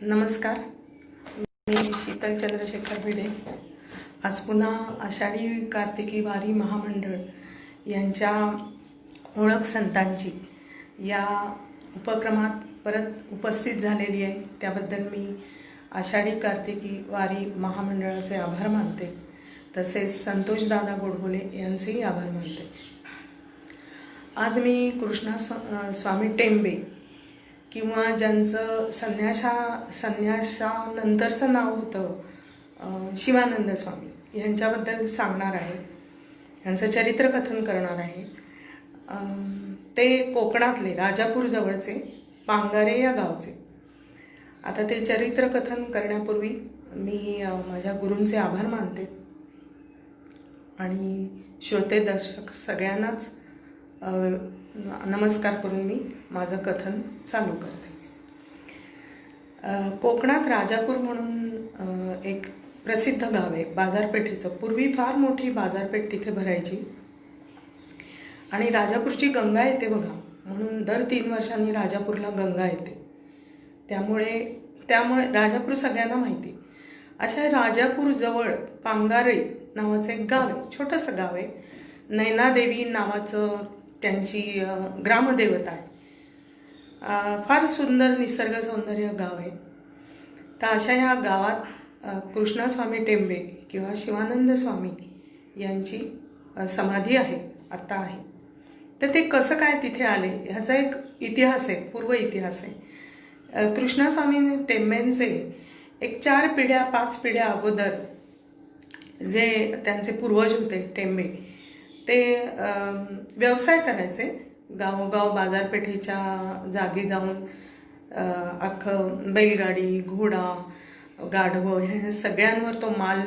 नमस्कार, मी शीतल चंद्रशेखर भिडे. आज पुन्हा आषाढी कार्तिकी वारी महामंडळ यांच्या ओळख संतांची या उपक्रमात परत उपस्थित झालेली आहे. त्याबद्दल मी आषाढी कार्तिकी वारी महामंडळाचे आभार मानते. तसेच संतोषदादा गोडबोले यांचेही आभार मानते. आज मी कृष्णा स्वामी टेंबे किंवा ज्यांचं संन्यासानंतरचं नाव होतं शिवानंद स्वामी यांच्याबद्दल सांगणार आहे. यांचं चरित्रकथन करणार आहे. ते कोकणातले राजापूर जवळचे पांगारे या गावचे. आता ते चरित्रकथन करण्यापूर्वी मी माझ्या गुरूंचे आभार मानते आणि श्रोते दर्शक सगळ्यांनाच नमस्कार करून मी माझं कथन चालू करते. कोकणात राजापूर म्हणून एक प्रसिद्ध गाव आहे. बाजारपेठेचं पूर्वी फार मोठी बाजारपेठ तिथे भरायची आणि राजापूरची गंगा येते बघा, म्हणून दर 3 वर्षांनी राजापूरला गंगा येते. त्यामुळे राजापूर सगळ्यांना माहिती. अशा राजापूर जवळ पांगारे नावाचं एक गाव आहे. छोटंसं गाव आहे. नैनादेवी नावाचं त्यांची ग्रामदेवता आहे. फार सुंदर निसर्ग सौंदर्य गाव आहे. तर अशा ह्या गावात कृष्णस्वामी टेंबे किंवा शिवानंद स्वामी यांची समाधी आहे, आत्ता आहे. तर ते कसं काय तिथे आले ह्याचा एक इतिहास आहे, पूर्व इतिहास आहे. कृष्णस्वामी टेंबेंचे एक 4 पिढ्या 5 पिढ्या अगोदर जे त्यांचे पूर्वज होते टेंबे, ते व्यवसाय करायचे. गावोगाव बाजारपेठेच्या जागी जाऊन अख्खं बैलगाडी, घोडा, गाढवं हे सगळ्यांवर तो माल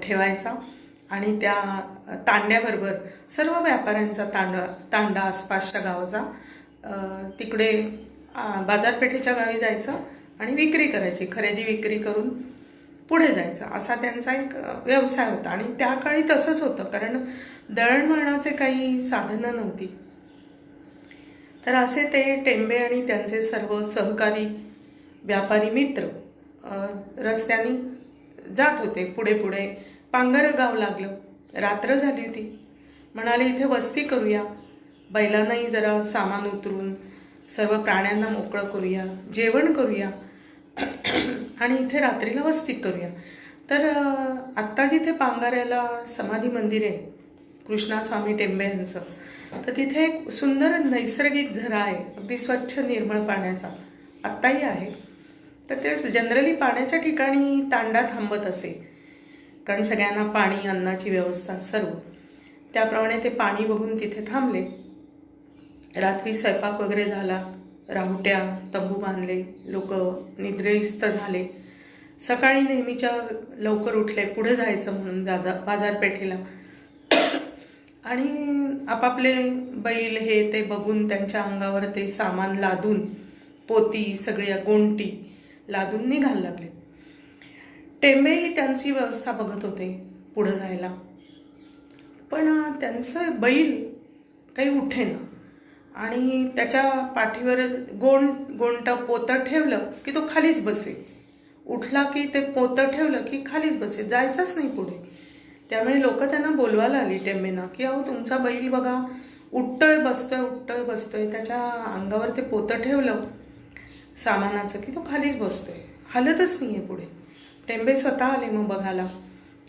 ठेवायचा आणि त्या तांड्याबरोबर सर्व व्यापाऱ्यांचा तांडा आसपासच्या गावाचा तिकडे बाजारपेठेच्या गावी जायचं आणि विक्री करायची. खरेदी विक्री करून पुढे जायचं, असा त्यांचा एक व्यवसाय होता. आणि त्या काळी तसंच होतं, कारण दळणवळणाचे काही साधनं नव्हती. तर असे ते टेंबे आणि त्यांचे सर्व सहकारी व्यापारी मित्र रस्त्याने जात होते. पुढे पुढे पांगार गाव लागलं. रात्र झाली होती. म्हणाले इथे वस्ती करूया, बैलांनाही जरा सामान उतरून सर्व प्राण्यांना मोकळं करूया, जेवण करूया आणि इथे रात्रीला वस्ती करूया. तर आत्ता जिथे पांगाऱ्याला समाधी मंदिर आहे कृष्णस्वामी टेंबे यांचं, तर तिथे एक सुंदर नैसर्गिक झरा आहे, अगदी स्वच्छ निर्मळ पाण्याचा, आत्ताही आहे. तर ते जनरली पाण्याच्या ठिकाणी तांडा थांबत असे, कारण सगळ्यांना पाणी, अन्नाची व्यवस्था सर्व. त्याप्रमाणे ते पाणी बघून तिथे थांबले. रात्री स्वयंपाक वगैरे झाला, राहुट्या तंबू बांधले, लोक निद्रेस्त झाले. सकाळी नेहमीच्या लवकर उठले, पुढे जायचं म्हणून बाजारपेठेला. आणि आपापले बैल हे ते बघून त्यांच्या अंगावर ते सामान लादून, पोती सगळ्या गोंटी लादून निघायला लागले. टेंबेही त्यांची व्यवस्था बघत होते पुढं जायला, पण त्यांचं बैल काही उठेना आणि त्याच्या पाठीवर गोंट पोतं ठेवलं की तो खालीच बसे, उठला की ते पोतं ठेवलं की खालीच बसे, जायचंच नाही पुढे. त्यामुळे लोक त्यांना बोलवायला आली टेंबेना की अहो तुमचा बैल बघा उठतोय बसतोय, त्याच्या अंगावर ते पोतं ठेवलं सामानाचं की तो खालीच बसतोय, हलतच नाही आहे पुढे. टेंबे स्वतः आले मग बघायला.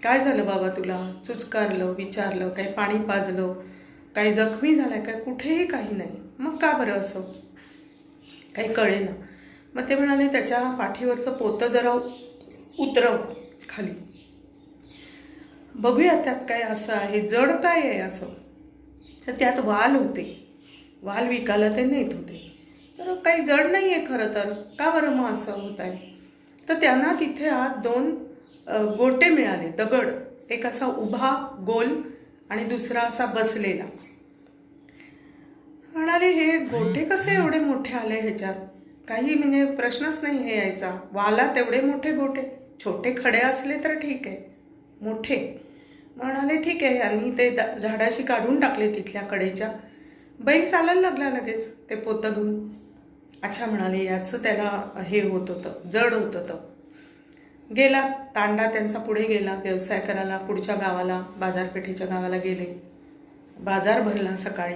काय झालं बाबा तुला? चुचकारलं, विचारलं, काही पाणी पाजलं, काही जखमी झालाय काय? कुठेही काही नाही. मग का बरं असं? काही कळेना. मग ते म्हणाले त्याच्या पाठीवरचं पोतं जरा उतरव खाली, बघूया त्यात काय असं आहे, जड काय आहे असं. तर त्यात वाल होते. वाल विकायला ते नेत होते. तर काही जड नाही आहे खरं तर, का बरं मग असं होत आहे? तर त्यांना तिथे आत 2 गोटे मिळाले, दगड. एक असा उभा गोल आणि दुसरा असा बसलेला. म्हणाले हे गोटे कसे एवढे मोठे आले ह्याच्यात? काही म्हणजे प्रश्नच नाही हे यायचा. वालात एवढे मोठे गोटे, छोटे खडे असले तर ठीक आहे, मोठे. म्हणाले ठीक आहे. यांनी ते झाडाशी काढून टाकले तिथल्या कडेच्या. बैल चालायला लागला लगेच ते पोतं घेऊन. अच्छा म्हणाले, याचं त्याला हे होत होतं, जड होत होतं. गेला तांडा त्यांचा, पुढे गेला व्यवसाय करायला. पुढच्या गावाला, बाजारपेठेच्या गावाला गेले. बाजार भरला सकाळी.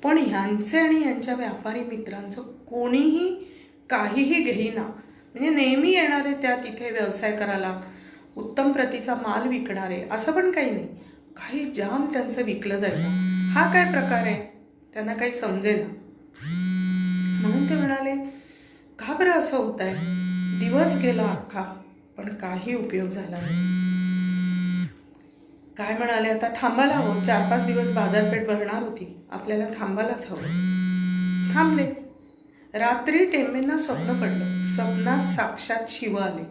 पण ह्यांचे आणि यांच्या व्यापारी मित्रांचं कोणीही काहीही घेईना. म्हणजे नेहमी येणारे त्या तिथे व्यवसाय करायला, उत्तम प्रतीचा माल विकणारे, असं पण काही नाही. काही जाम त्यांचं विकलं जायचं. हा काय प्रकार आहे, त्यांना काही समजेना. म्हणून ते म्हणाले, का बरं असं होत आहे. दिवस गेला अख्खा, पण काही उपयोग झाला नाही. काय म्हणाले, आता थांबायला हवं. 4-5 दिवस बाजारपेठ भरणार होती, आपल्याला थांबायलाच हवं. थांबले. रात्री टेंबेंना स्वप्न पडलं. स्वप्नात साक्षात शिव आले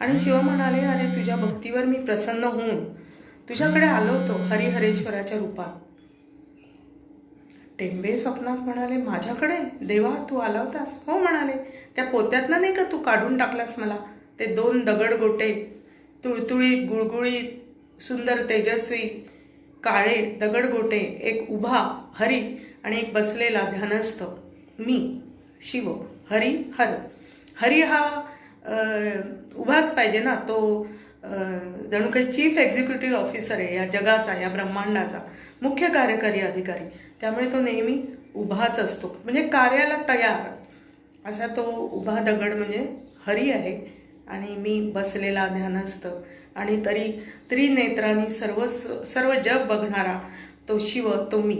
आणि शिव म्हणाले, अरे तुझ्या भक्तीवर मी प्रसन्न होऊन तुझ्याकडे आलो होतो हरिहरेश्वराच्या रूपात. टेंबे स्वप्नात म्हणाले, माझ्याकडे देवा तू आला होतास. हो म्हणाले, त्या पोत्यातनं नाही का तू काढून टाकलास मला ते 2 दगडगोटे, तुळतुळीत गुळगुळीत सुंदर तेजस्वी काळे दगडगोटे, एक उभा हरी आणि एक बसलेला ध्यानस्थ मी शिव. हरी हर. हरी हा उभाच पाहिजे ना, तो जणू काही चीफ एक्झिक्युटिव्ह ऑफिसर आहे या जगाचा, या ब्रह्मांडाचा मुख्य कार्यकारी अधिकारी. त्यामुळे तो नेहमी उभाच असतो, म्हणजे कार्याला तयार असा तो उभा दगड म्हणजे हरी आहे. आणि मी बसलेला ध्यानस्थ आणि तरी त्रिनेत्रांनी सर्व जग बघणारा तो शिव, तो मी.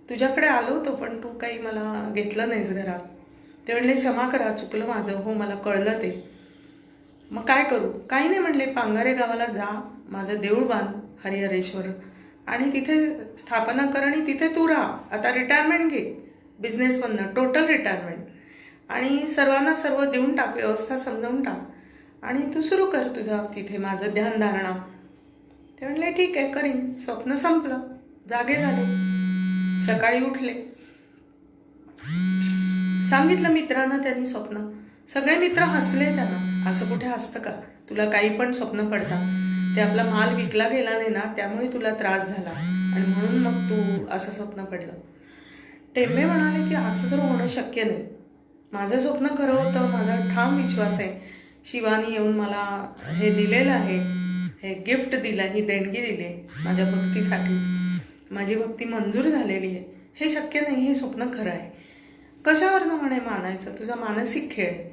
तुझ्याकडे आलो होतो, पण तू काही मला घेतलं नाहीस घरात. ते म्हणले, क्षमा करा, चुकलं माझं. हो मला कळलं ते. मग काय करू. काही नाही म्हणले, पांगारे गावाला जा, माझं देऊळ बांध हरिहरेश्वर आणि तिथे स्थापना कर आणि तिथे तू राहा. आता रिटायरमेंट घे बिझनेसमधनं, टोटल रिटायरमेंट, आणि सर्वांना सर्व देऊन टाक, व्यवस्था समजावून टाक आणि तू सुरू कर तुझा तिथे माझं ध्यानधारणा. ते म्हणले, ठीक आहे करीन. स्वप्न संपलं. जागे झाले. सकाळी उठले. सांगितलं मित्रांना त्यांनी स्वप्न. सगळे मित्र हसले त्यांना. असं कुठे असतं का, तुला काही पण स्वप्न पडतात, ते आपला माल विकला गेला नाही ना, त्यामुळे तुला त्रास झाला आणि म्हणून मग तू असं स्वप्न पडलं. टेंबे म्हणाले की असं तर होणं शक्य नाही. माझं स्वप्न खरं होतं. माझा ठाम विश्वास आहे, शिवानी येऊन मला हे दिलेलं आहे, हे गिफ्ट दिलं, ही देणगी दिली माझ्या भक्तीसाठी. माझी भक्ती मंजूर झालेली आहे. हे शक्य नाही, हे स्वप्न खरं आहे. कशावरनं म्हणे मानायचं, तुझा मानसिक खेळ आहे.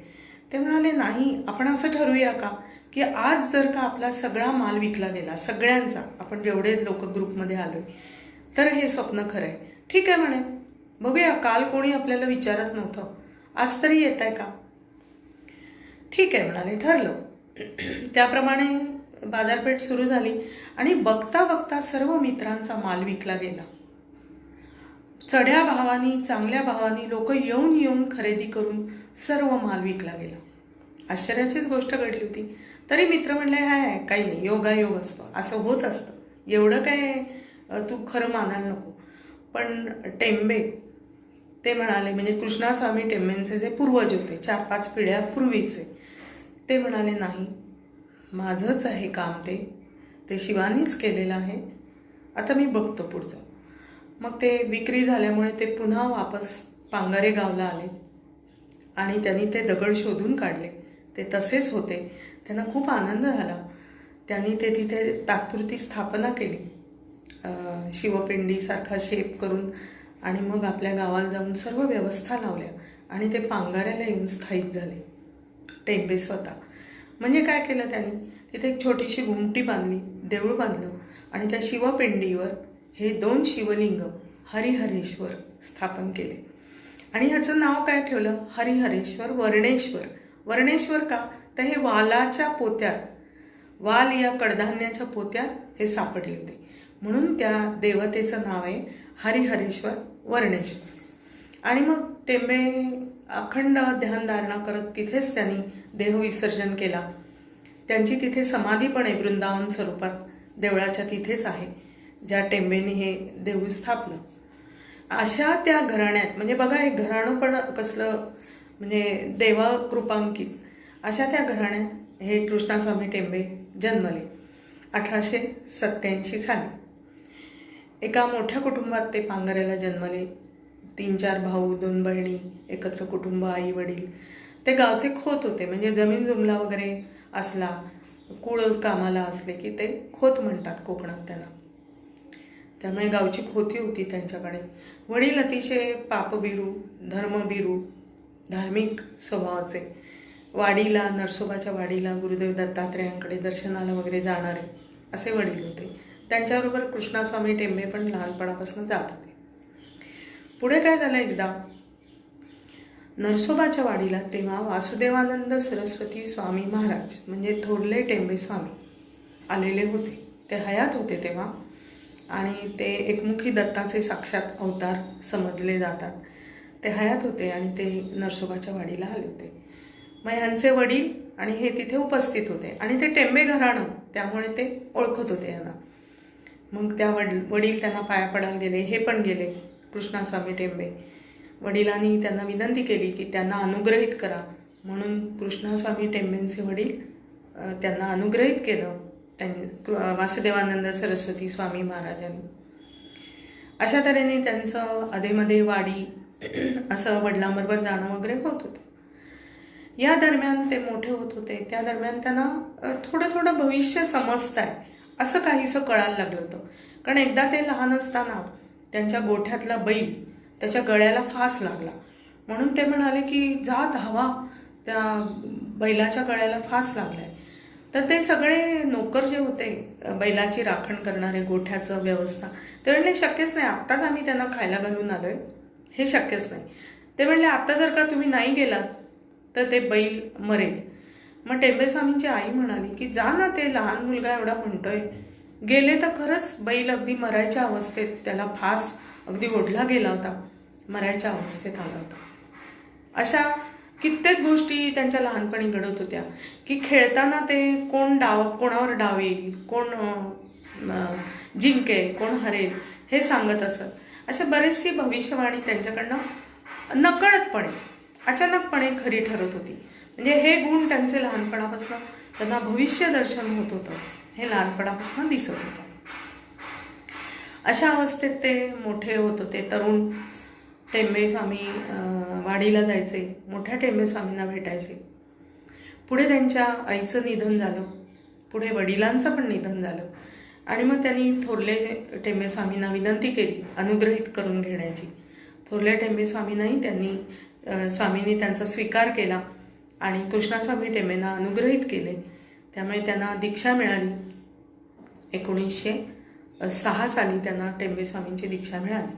ते म्हणाले, नाही, आपण असं ठरवूया का की आज जर का आपला सगळा माल विकला गेला, सगळ्यांचा, आपण जेवढे लोक ग्रुपमध्ये आलोय, तर हे स्वप्न खरं आहे. ठीक आहे म्हणे, बघूया. काल कोणी आपल्याला विचारत नव्हतं, आज तरी येत आहे का. ठीक आहे म्हणाले, ठरलं. त्याप्रमाणे बाजारपेठ सुरू झाली आणि बघता बघता सर्व मित्रांचा माल विकला गेला. चढ्या भावानी, चांगल्या भावानी लोक येऊन येऊन खरेदी करून सर्व माल विकला गेला. आश्चर्याचीच गोष्ट घडली होती. तरी मित्र म्हणले, हाय काही नाही, योगायोग असतो, असं होत असतं, एवढं काय तू खरं मानायला नको. पण टेंबे ते म्हणाले, म्हणजे कृष्णास्वामी टेंबेंचे जे पूर्वज होते 4-5 पिढ्या पूर्वीचे, ते म्हणाले, नाही, माझंच आहे काम, ते शिवानीच केलेलं आहे. आता मी बघतो पुढचं. मग ते विक्री झाल्यामुळे ते पुन्हा वापस पांगारे गावला आले आणि त्यांनी ते दगड शोधून काढले. ते तसेच होते. त्यांना खूप आनंद झाला. त्यांनी ते तिथे तात्पुरती स्थापना केली, शिवपिंडीसारखा शेप करून, आणि मग आपल्या गावाला जाऊन सर्व व्यवस्था लावल्या आणि ते पांगाऱ्याला येऊन स्थायिक झाले. टेंबे स्वतः. म्हणजे काय केलं त्यांनी, तिथे एक छोटीशी घुमटी बांधली, देऊळ बांधलं आणि त्या शिवपिंडीवर हे 2 शिवलिंग हरिहरेश्वर स्थापन केले. आणि ह्याचं नाव काय ठेवलं, हरिहरेश्वर वर्णेश्वर. वर्णेश्वर का, तर हे वालाच्या पोत्यात, वाल या कडधान्याच्या पोत्यात हे सापडले होते, म्हणून त्या देवतेचं नाव आहे हरिहरेश्वर वर्णेश्वर. आणि मग टेंबे अखंड ध्यानधारणा करत तिथेच त्यांनी देहविसर्जन केला. त्यांची तिथे समाधी पण आहे, वृंदावन स्वरूपात देवळाच्या तिथेच आहे, ज्या टेंबेनी हे देऊळ स्थापलं. अशा त्या घराण्यात, म्हणजे बघा हे घराणं पण कसलं, म्हणजे देवकृपांकित, अशा त्या घराण्यात हे कृष्णास्वामी टेंबे जन्मले 1887 साली. एका मोठ्या कुटुंबात ते पांगाऱ्याला जन्मले. 3-4 भाऊ, 2 बहिणी, एकत्र कुटुंब, आई वडील. ते गावचे खोत होते, म्हणजे जमीन जुमला वगैरे असला, कुळ कामाला असले की ते खोत म्हणतात कोकणात त्याला. त्यामुळे गावची खोती होती त्यांच्याकडे. वडील अतिशय पापभिरू, धर्मभिरू, धार्मिक स्वभावाचे. वाडीला, नरसोबाच्या वाडीला, गुरुदेव दत्तात्रेयांकडे दर्शनाला वगैरे जाणारे असे वडील होते. त्यांच्याबरोबर कृष्णास्वामी टेंबे पण लहानपणापासून जात होते. पुढे काय झालं, एकदा नरसोबाच्या वाडीला तेव्हा वासुदेवानंद सरस्वती स्वामी महाराज म्हणजे थोरले टेंबे स्वामी आलेले होते. ते हयात होते तेव्हा, आणि ते एकमुखी दत्ताचे साक्षात अवतार समजले जातात. ते हयात होते आणि ते नरसोबाच्या वाडीला आले होते. मग ह्यांचे वडील आणि हे तिथे उपस्थित होते, आणि ते टेंबे घराणं त्यामुळे ते ओळखत होते यांना. मग त्या वडील त्यांना पाया पडायला गेले. हे पण गेले, कृष्णास्वामी टेंबे. वडिलांनी त्यांना विनंती केली की त्यांना अनुग्रहित करा, म्हणून कृष्णास्वामी टेंबेंचे वडील त्यांना अनुग्रहित केलं वासुदेवानंद सरस्वती स्वामी महाराजांनी. अशा तऱ्हेने त्यांचं अधेमध्ये वाडी असं वडिलांबरोबर जाणं वगैरे होत होतं. या दरम्यान ते मोठे होत होते. त्या दरम्यान त्यांना थोडं थोडं भविष्य समजतंय असं काहीसं कळायला लागलं होतं. कारण एकदा ते लहान असताना त्यांच्या गोठ्यातला बैल त्याच्या गळ्याला फास लागला, म्हणून ते म्हणाले की जा धावा, त्या बैलाच्या गळ्याला फास लागलाय. तर ते सगळे नोकर जे होते बैलाची राखण करणारे, गोठ्याचं व्यवस्था, ते म्हणले शक्यच नाही, आत्ताच आम्ही त्यांना खायला घालून आलोय, हे शक्यच नाही. ते म्हणले आता जर का तुम्ही नाही गेलात तर ते बैल मरेल. मग टेंबे स्वामींची आई म्हणाली की जा ना, ते लहान मुलगा एवढा म्हणतोय. गेले तर खरंच बैल अगदी मरायच्या अवस्थेत, त्याला फास अगदी ओढला गेला होता, मरायच्या अवस्थेत आला होता. अशा कित्येक गोष्टी त्यांच्या लहानपणी घडत होत्या की खेळताना ते कोणावर डाव येईल, कोण जिंकेल, कोण हरेल हे सांगत असत. अशा बरीचशी भविष्यवाणी त्यांच्याकडनं नकळतपणे, अचानकपणे खरी ठरत होती. म्हणजे हे गुण त्यांचे लहानपणापासून त्यांना भविष्य दर्शन होत होतं, हे लहानपणापासून दिसत होतं. अशा अवस्थेत ते मोठे होत होते. तरुण टेंबे स्वामी वाडीला जायचे, मोठ्या टेंबे स्वामींना भेटायचे. पुढे त्यांच्या आईचं निधन झालं, पुढे वडिलांचं पण निधन झालं, आणि मग त्यांनी थोरले टेंबे स्वामींना विनंती केली अनुग्रहित करून घेण्याची. थोरले टेंबे स्वामींनी त्यांचा स्वीकार केला आणि कृष्णास्वामी टेंबेंना अनुग्रहित केले. त्यामुळे त्यांना दीक्षा मिळाली. 1906 साली त्यांना टेंबे स्वामींची दीक्षा मिळाली.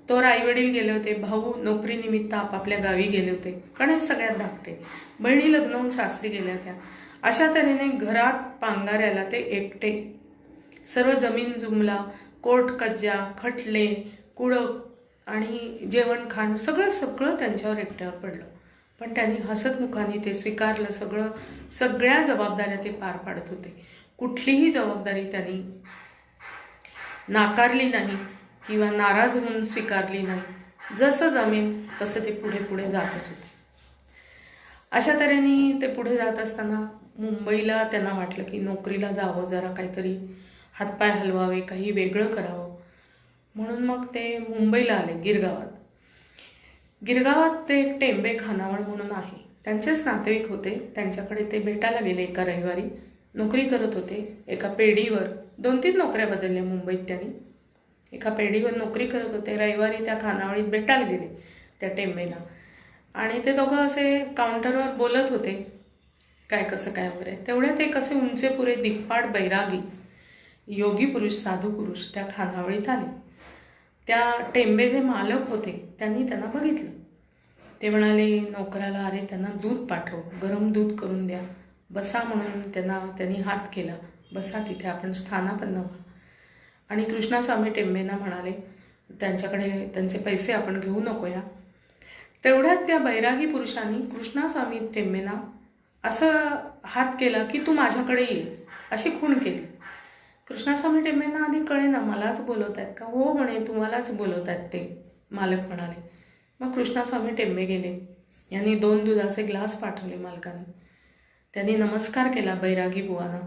तोवर आईवडील गेले होते, भाऊ नोकरीनिमित्त आपापल्या गावी गेले होते, कारण हे सगळ्यात धाकटे. बहिणी लग्न होऊन सासरी गेल्या होत्या. अशा तऱ्हेने घरात पांगाऱ्याला ते एकटे. सर्व जमीन जुमला, कोर्ट कज्जा, खटले, कुळक आणि जेवण खाणं सगळं त्यांच्यावर एकट्यावर पडलं. पण त्यांनी हसतमुखाने ते स्वीकारलं. सगळ्या जबाबदाऱ्या ते पार पाडत होते. कुठलीही जबाबदारी त्यांनी नाकारली नाही किंवा नाराज होऊन स्वीकारली नाही. जसं जमेल तसं ते पुढे जातच होते. अशा तऱ्हेने ते पुढे जात असताना मुंबईला त्यांना वाटलं की नोकरीला जावं, जरा काहीतरी हातपाय हलवावे, काही वेगळं करावं, म्हणून मग ते मुंबईला आले. गिरगावात ते एक टेंबे खानावळ म्हणून आहे, त्यांचेच नातेवाईक होते. त्यांच्याकडे ते भेटायला गेले. एका रविवारी नोकरी करत होते एका पेढीवर. 2-3 नोकऱ्या बदलल्या मुंबईत त्यांनी. एका पेढीवर नोकरी करत होते. रविवारी त्या खानावळीत भेटायला गेले त्या टेंबेला, आणि ते दोघं असे काउंटरवर बोलत होते, काय कसं काय वगैरे. तेवढे ते कसे उंचे पुरे दिग्पाट बैरागी योगी पुरुष, साधू पुरुष त्या खानावळीत आले. त्या टेंबे जे मालक होते त्यांनी त्यांना बघितलं. ते म्हणाले नोकराला, अरे त्यांना दूध पाठव, गरम दूध करून द्या, बसा, म्हणून त्यांनी हात केला, बसा तिथे, आपण स्थानापन्न व्हा. आणि कृष्णास्वामी टेंबेंना म्हणाले, त्यांच्याकडे त्यांचे पैसे आपण घेऊ नको या. तेवढ्यात त्या बैरागी पुरुषांनी कृष्णास्वामी टेंबेंना असं हात केला की तू माझ्याकडे ये, अशी खूण केली. कृष्णास्वामी टेंबेंना आधी कळेना, मलाच बोलवत आहेत का? हो म्हणे, तुम्हालाच बोलवत आहेत ते, मालक म्हणाले. मग कृष्णास्वामी टेंबे गेले. यांनी 2 दुधाचे ग्लास पाठवले मालकाने. त्यांनी नमस्कार केला बैरागी बुवांना.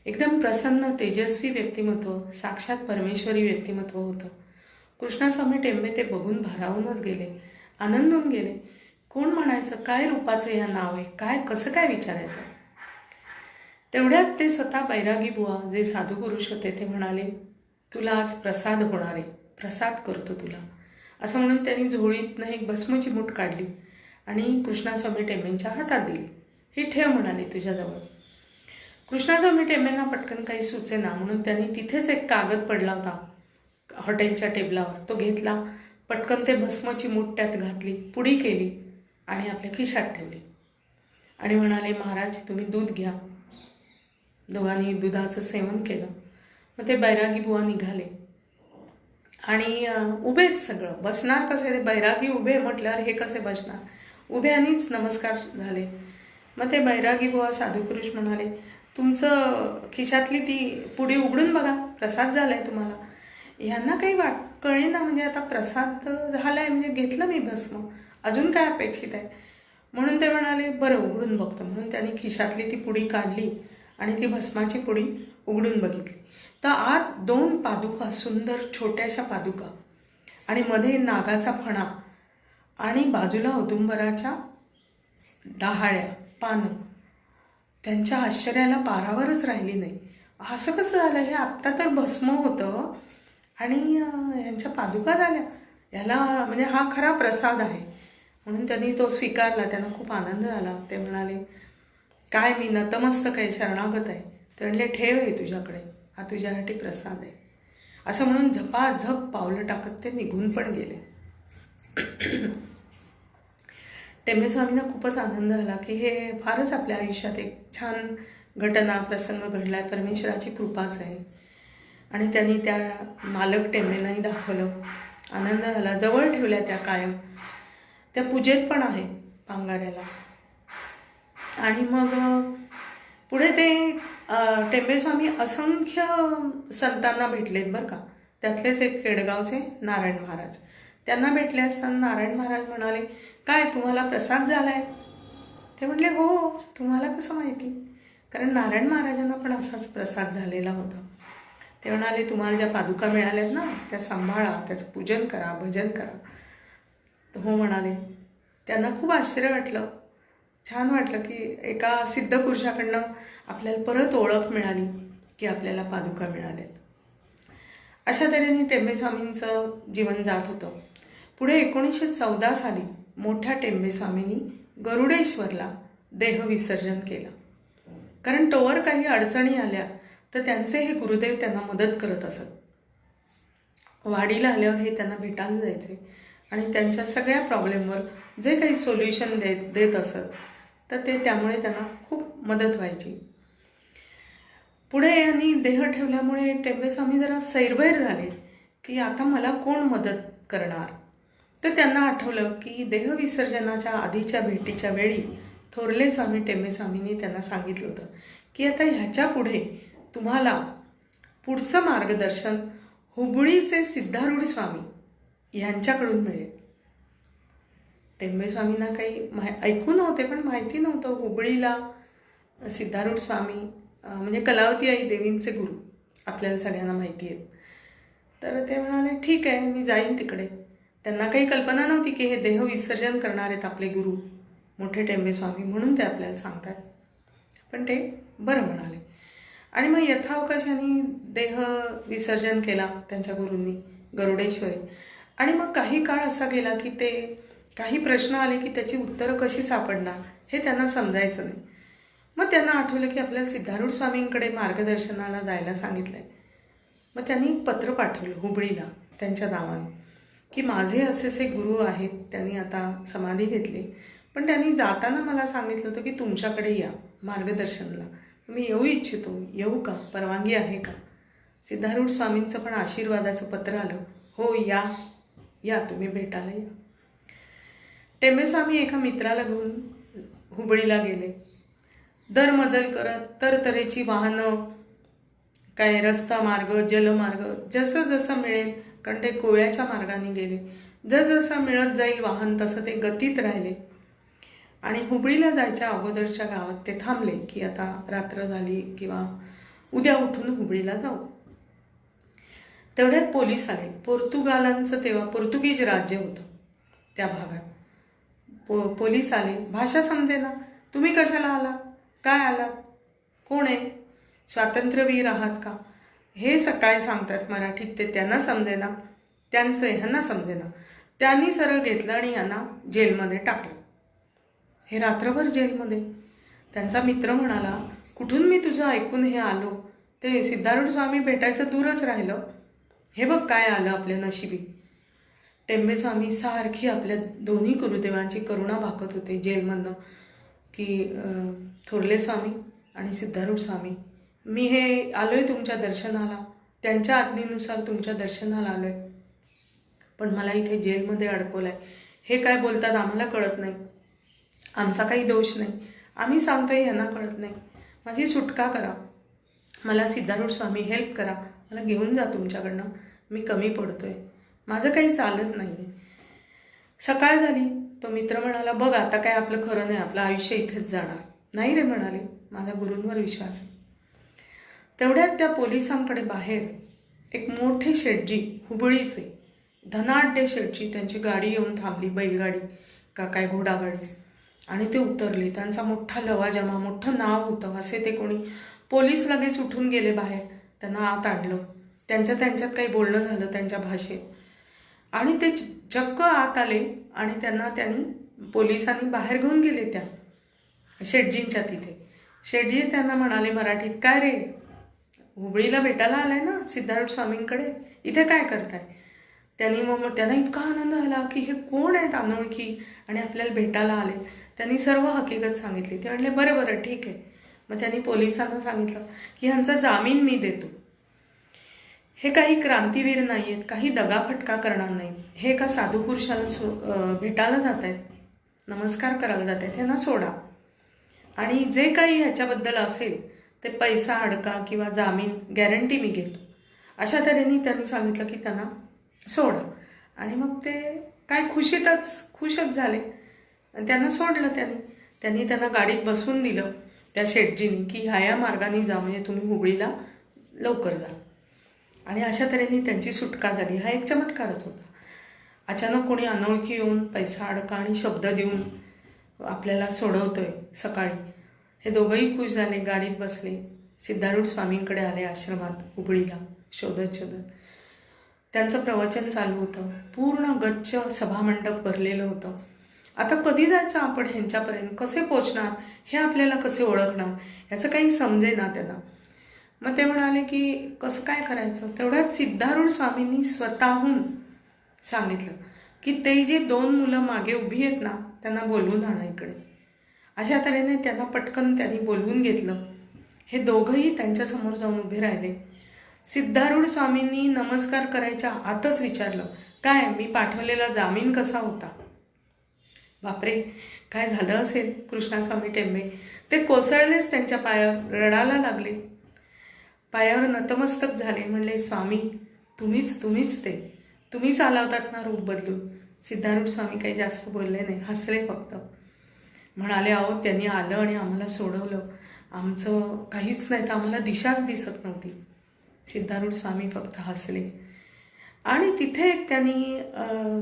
एकदम प्रसन्न तेजस्वी व्यक्तिमत्व, साक्षात परमेश्वरी व्यक्तिमत्व होतं. कृष्णस्वामी टेंबे ते बघून भारावूनच गेले, आनंदून गेले. कोण म्हणायचं, काय रूपाचं या नाव आहे, काय कसं काय विचारायचं. तेवढ्यात ते स्वतः बैरागी बुवा जे साधू पुरुष होते ते म्हणाले, तुला आज प्रसाद होणार आहे, प्रसाद करतो तुला. असं म्हणून त्यांनी झोळीतनं एक भस्मची मूठ काढली आणि कृष्णस्वामी टेंबेंच्या हातात दिली. ही ठेव म्हणाले तुझ्याजवळ. कृष्णस्वामी टेंबेंना पटकन काही सुचेना म्हणून त्यांनी तिथेच एक कागद पडला होता हॉटेलच्या टेबलावर, तो घेतला, पटकन ते भस्मची मूठ त्यात घातली, पुडी केली आणि आपल्या खिशात ठेवली आणि म्हणाले, महाराज तुम्ही दूध घ्या. दोघांनी दुधाचं सेवन केलं. मग ते बैरागी बुवा निघाले आणि उभेच सगळं, बसणार कसे, ते बैरागी उभे म्हटल्यावर हे कसे बसणार, उभे आणिच नमस्कार झाले. मग ते बैरागी बुवा साधू पुरुष म्हणाले, तुमचं खिशातली ती पुडी उघडून बघा, प्रसाद झालाय तुम्हाला. ह्यांना काही कळेना, म्हणजे आता प्रसाद झालाय म्हणजे घेतलं मी भस्म, अजून काय अपेक्षित आहे. म्हणून ते म्हणाले, बरं उघडून बघतो. म्हणून त्यांनी खिशातली ती पुडी काढली आणि ती भस्माची पुडी उघडून बघितली. तर आत 2 पादुका, सुंदर छोट्याशा पादुका आणि मध्ये नागाचा फणा आणि बाजूला औदुंबराच्या डहाळ्या पानं. त्यांच्या आश्चर्याला पारावरच राहिली नाही. असं कसं झालं, हे आत्ता तर भस्म होतं आणि ह्यांच्या पादुका झाल्या, ह्याला म्हणजे हा खरा प्रसाद आहे. म्हणून त्यांनी तो स्वीकारला. त्यांना खूप आनंद झाला. ते म्हणाले, काय मी नतमस्तक आहे, शरणागत आहे. ते म्हणले, ठेव आहे तुझ्याकडे, हा तुझ्यासाठी प्रसाद आहे. असं म्हणून झपाझप पावलं टाकत ते निघून पण गेले. टेंबे स्वामींना खूपच आनंद झाला की हे फारच आपल्या आयुष्यात एक छान घटना प्रसंग घडलाय, परमेश्वराची कृपाच आहे. आणि त्यांनी त्या मालक टेंबेंनाही दाखवलं. आनंद झाला. जवळ ठेवल्या त्या कायम, त्या पूजेत पण आहे पांगाऱ्याला. आणि मग पुढे ते टेंबेस्वामी असंख्य संतांना भेटलेत बरं का. त्यातलेच एक खेडगावचे नारायण महाराज, त्यांना भेटले असताना नारायण महाराज म्हणाले, काय तुम्हाला प्रसाद झालाय? ते म्हटले, हो. तुम्हाला कसं माहिती? कारण नारायण महाराजांना पण असाच प्रसाद झालेला होता. ते म्हणाले, तुम्हाला ज्या पादुका मिळाल्यात ना त्या सांभाळा, त्याचं पूजन करा, भजन करा. तर हो म्हणाले. त्यांना खूप आश्चर्य वाटलं, छान वाटलं की एका सिद्ध पुरुषाकडनं आपल्याला परत ओळख मिळाली की आपल्याला पादुका मिळाल्यात. अशा तऱ्हेने टेंबेस्वामींचं जीवन जात होतं. पुढे 1914 साली मोठ्या टेंबेस्वामींनी गरुडेश्वरला देहविसर्जन केलं. कारण तोवर काही अडचणी आल्या तर त्यांचे हे गुरुदेव त्यांना मदत करत असत. वाडीला आल्यावर हे त्यांना भेटायला जायचे आणि त्यांच्या सगळ्या प्रॉब्लेमवर जे काही सोल्युशन देत असत तर ते त्यामुळे त्यांना खूप मदत व्हायची. पुढे यांनी देह ठेवल्यामुळे टेंबेस्वामी जरा सैरभैर झाले की आता मला कोण मदत करणार. तर त्यांना आठवलं की देहविसर्जनाच्या आधीच्या भेटीच्या वेळी थोरले स्वामी टेंबेस्वामींनी त्यांना सांगितलं होतं की आता ह्याच्या पुढे तुम्हाला पुढचं मार्गदर्शन हुबळीचे सिद्धारूढ स्वामी यांच्याकडून मिळेल. टेंबेस्वामींना काही ऐकून होते पण माहिती नव्हतं हुबळीला सिद्धारूढ स्वामी म्हणजे कलावती आई देवींचे गुरु आपल्याला सगळ्यांना माहिती आहेत. तर ते म्हणाले, ठीक आहे मी जाईन तिकडे. त्यांना काही कल्पना नव्हती की हे देह विसर्जन करणार आहेत आपले गुरु मोठे टेंबेस्वामी, म्हणून ते आपल्याला सांगतात. पण ते बरं म्हणाले. आणि मग यथावकाशाने देह विसर्जन केला त्यांच्या गुरूंनी गरुडेश्वरी. आणि मग काही काळ असा गेला की ते काही प्रश्न आले की त्याची उत्तरं कशी सापडणार हे त्यांना समजायचं नाही. मग त्यांना आठवलं की आपल्याला सिद्धारूढ स्वामींकडे मार्गदर्शनाला जायला सांगितलंय. मग त्यांनी एक पत्र पाठवलं हुबळीला त्यांच्या नावाने की माझे असे गुरु आहेत, त्यांनी आता समाधी घेतली, पण त्यांनी जाताना मला सांगितलं होतं की तुमच्याकडे या मार्गदर्शनाला, मी येऊ इच्छितो, येऊ का, परवानगी आहे का? सिद्धारूढ स्वामींचं पण आशीर्वादाचं पत्र आलं, हो या या तुम्ही भेटायला या. टेंबेस्वामी एका मित्राला घेऊन हुबळीला गेले. दरमजल करत तरतरेची वाहनं, काय रस्ता मार्ग, जलमार्ग, जसं जसं मिळेल, कारण ते गोव्याच्या मार्गाने गेले, जसं मिळत जाईल वाहन तसं ते गतीत राहिले. आणि हुबळीला जायच्या अगोदरच्या गावात ते थांबले की आता रात्र झाली किंवा उद्या उठून हुबळीला जाऊ. तेवढ्यात पोलीस आले. पोर्तुगालांचं तेव्हा पोर्तुगीज राज्य होतं त्या भागात. पोलीस आले. भाषा समजेना. तुम्ही कशाला आलात? काय आलात? कोण आहे? स्वातंत्र्यवीर आहात का? हे काय सांगतात मराठीत ते त्यांना समजेना. त्यांचं ह्यांना समजेना. त्यांनी सरळ घेतलं आणि यांना जेलमध्ये टाकलं. हे रात्रभर जेलमध्ये. त्यांचा मित्र म्हणाला, कुठून मी तुझं ऐकून हे आलो, ते सिद्धारूढ स्वामी भेटायचं दूरच राहिलं. हे बघ काय आलं आपल्या नशिबी. टेंबे स्वामी सारखी आपल्या दोन्ही गुरुदेवांची करुणा भाकत होते जेलमधनं, की थोरले स्वामी आणि सिद्धारूढ स्वामी, मी हे आलोय तुमच्या दर्शनाला, त्यांच्या आज्ञेनुसार तुमच्या दर्शनाला आलोय, पण मला इथे जेलमध्ये अडकवलंय. हे काय बोलतात आम्हाला कळत नाही. आमचा काही दोष नाही. आम्ही सांगतोय यांना कळत नाही. माझी सुटका करा. मला सिद्धारूढ स्वामी हेल्प करा. मला घेऊन जा तुमच्याकडनं. मी कमी पडतोय. माझं काही चालत नाही आहे. सकाळ झाली. तो मित्र म्हणाला, बघ आता काय आपलं खरं नाही. आपलं आयुष्य इथेच जाणार. नाही रे म्हणाले, माझा गुरूंवर विश्वास आहे. तेवढ्यात त्या पोलिसांकडे बाहेर एक मोठे शेटजी, हुबळीचे धनाढ्य शेटजी, त्यांची गाडी येऊन थांबली. बैलगाडी का काय घोडागाडी. आणि ते उतरले. त्यांचा मोठा लवाजमा, मोठं नाव होतं. असे ते कोणी पोलीस लगेच उठून गेले बाहेर. त्यांना आत आणलं. त्यांच्यात काही बोलणं झालं त्यांच्या भाषेत. आणि ते चक्क आत आले आणि त्यांनी पोलिसांनी बाहेर घेऊन गेले त्या शेटजींच्या तिथे. शेटजी त्यांना म्हणाले मराठीत, काय रे, हुबळीला भेटायला आलाय ना सिद्धारूढ स्वामींकडे, इथे काय करताय? त्यांना इतका आनंद झाला की हे कोण आहेत अनोळखी आणि आपल्याला भेटायला आले. त्यांनी सर्व हकीकत सांगितली. ते म्हणले बरं ठीक आहे. मग त्यांनी पोलिसांना सांगितलं की ह्यांचा जामीन मी देतो. हे काही क्रांतीवीर नाही आहेत, काही दगाफटका करणार नाहीत. हे एका साधू पुरुषाला भेटायला जात आहेत, नमस्कार करायला जात आहेत, ह्यांना सोडा. आणि जे काही ह्याच्याबद्दल असेल ते पैसा अडका किंवा जामीन गॅरंटी मी घेतो. अशा तऱ्हेने त्यांनी सांगितलं की त्यांना सोडा. आणि मग ते काय खुशच झाले. त्यांना सोडलं. त्यांनी त्यांना गाडीत बसवून दिलं त्या शेटजीनी की ह्या मार्गाने जा, म्हणजे तुम्ही हुबळीला लवकर जा. आणि अशा तऱ्हेने त्यांची सुटका झाली. हा एक चमत्कारच होता. अचानक कोणी अनोळखी येऊन पैसा अडका आणि शब्द देऊन आपल्याला सोडवतोय सकाळी. हे दोघंही खुश झाले. गाडीत बसले. सिद्धारूढ स्वामींकडे आले आश्रमात हुबळीला शोधत. त्यांचं प्रवचन चालू होतं. पूर्ण गच्च सभामंडप भरलेलं होतं. आता कधी जायचं आपण ह्यांच्यापर्यंत, कसे पोचणार, हे आपल्याला कसे ओळखणार, याचं काही समजेना त्यांना. मग ते म्हणाले की कसं काय करायचं. तेवढ्यात सिद्धारूढ स्वामींनी स्वतःहून सांगितलं की ते जे 2 मुलं मागे उभी आहेत ना, त्यांना बोलवून आणा इकडे. अशा तऱ्हेने त्यांना पटकन त्यांनी बोलवून घेतलं. हे दोघंही त्यांच्यासमोर जाऊन उभे राहिले. सिद्धारूढ स्वामींनी नमस्कार करायच्या आतच विचारलं, काय मी पाठवलेला जामीन कसा होता? बापरे, काय झालं असेल कृष्णास्वामी टेंबे. ते कोसळलेच त्यांच्या पायावर, रडायला लागले. पायावर नतमस्तक झाले. म्हणले, स्वामी तुम्हीच ते, तुम्हीच आला होतात ना रूप बदलून. सिद्धारूढ स्वामी काही जास्त बोलले नाही, हसले फक्त. म्हणाले, अहो त्यांनी आलं आणि आम्हाला सोडवलं. आमचं काहीच नाही तर आम्हाला दिशाच दिसत नव्हती. सिद्धारूढ स्वामी फक्त हसले. आणि तिथे एक त्यांनी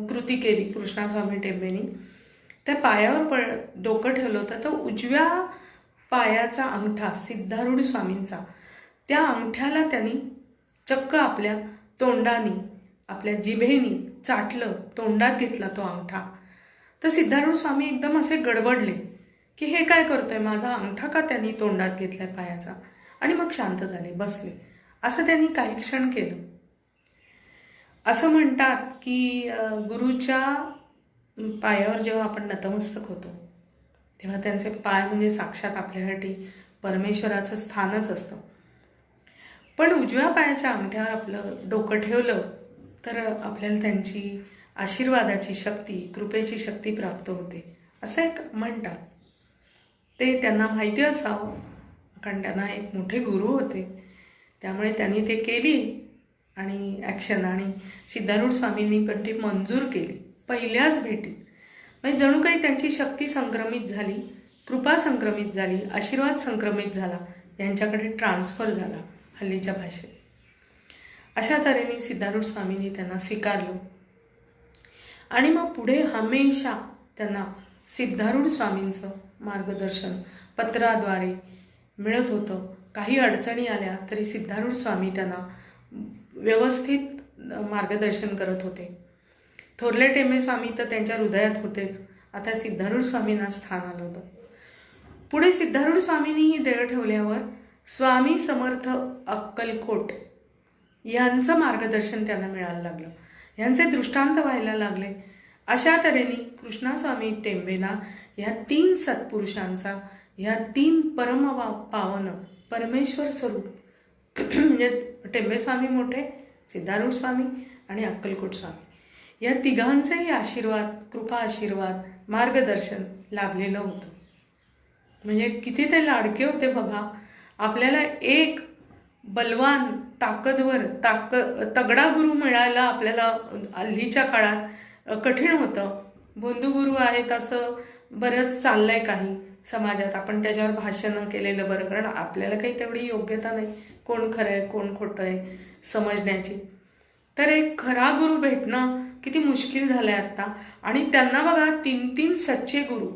कृती केली कृष्णास्वामी टेंबेनी. त्या पायावर डोकं ठेवलं होतं. तर उजव्या पायाचा अंगठा सिद्धारूढ स्वामींचा, त्या अंगठ्याला त्यांनी चक्क आपल्या तोंडानी, आपल्या जिभेनी चाटलं, तोंडात घेतला तो अंगठा. तर सिद्धारूढ स्वामी एकदम असे गडबडले की हे काय करतोय, माझा अंगठा का त्यांनी तोंडात घेतलाय पायाचा. आणि मग शांत झाले, बसले. असं त्यांनी काही क्षण केलं. असं म्हणतात की गुरुच्या पायावर जेव्हा आपण नतमस्तक होतो तेव्हा त्यांचे पाय म्हणजे साक्षात आपल्यासाठी परमेश्वराचं स्थानच असतं. पण उजव्या पायाच्या अंगठ्यावर आपलं डोकं ठेवलं तर आपल्याला त्यांची आशीर्वादाची शक्ती, कृपेची शक्ती प्राप्त होते, असं एक म्हणतात. ते त्यांना माहिती असावं, कारण त्यांना एक मोठे गुरु होते. त्यामुळे त्यांनी ते केली आणि ॲक्शन. आणि सिद्धारूढ स्वामींनी पण ती मंजूर केली पहिल्याच भेटीत. म्हणजे जणू काही त्यांची शक्ती संक्रमित झाली, कृपा संक्रमित झाली, आशीर्वाद संक्रमित झाला, यांच्याकडे ट्रान्सफर झाला हल्लीच्या भाषेत. अशा तऱ्हेने सिद्धारूढ स्वामींनी त्यांना स्वीकारलं आणि मग पुढे हमेशा त्यांना सिद्धारूढ स्वामींचं मार्गदर्शन पत्राद्वारे मिळत होतं. काही अडचणी आल्या तरी सिद्धारूढ स्वामी त्यांना व्यवस्थित मार्गदर्शन करत होते. थोरले टेंबे स्वामी तर त्यांच्या हृदयात होतेच, आता सिद्धारूढ स्वामींना स्थान आलं होतं. पुढे सिद्धारूढ स्वामींनी ही देह ठेवल्यावर स्वामी समर्थ अक्कलकोट यांचं मार्गदर्शन त्यांना मिळायला लागलं, यांचे दृष्टांत व्हायला लागले. अशा तऱ्हेने कृष्णास्वामी टेंबेंना ह्या 3 सत्पुरुषांचा, ह्या 3 पावन परमेश्वर स्वरूप म्हणजे टेंबेस्वामी मोठे, सिद्धारूढ स्वामी आणि अक्कलकोट स्वामी या तिघांचेही आशीर्वाद, कृपा आशीर्वाद, मार्गदर्शन लाभलेलं होतं. म्हणजे किती ते लाडके होते बघा. आपल्याला एक बलवान ताकदवर तगडा गुरु मिळायला आपल्याला हल्लीच्या काळात कठीण होतं. बोंधू गुरु आहेत असं बरंच चाललंय काही समाजात, आपण त्याच्यावर भाषणं केलेलं बरं, कारण आपल्याला काही तेवढी योग्यता नाही कोण खरं आहे कोण खोटं आहे समजण्याची. तर एक खरा गुरु भेटणं किती मुश्किल झालं आहे आत्ता. आणि त्यांना बघा 3 सच्चे गुरु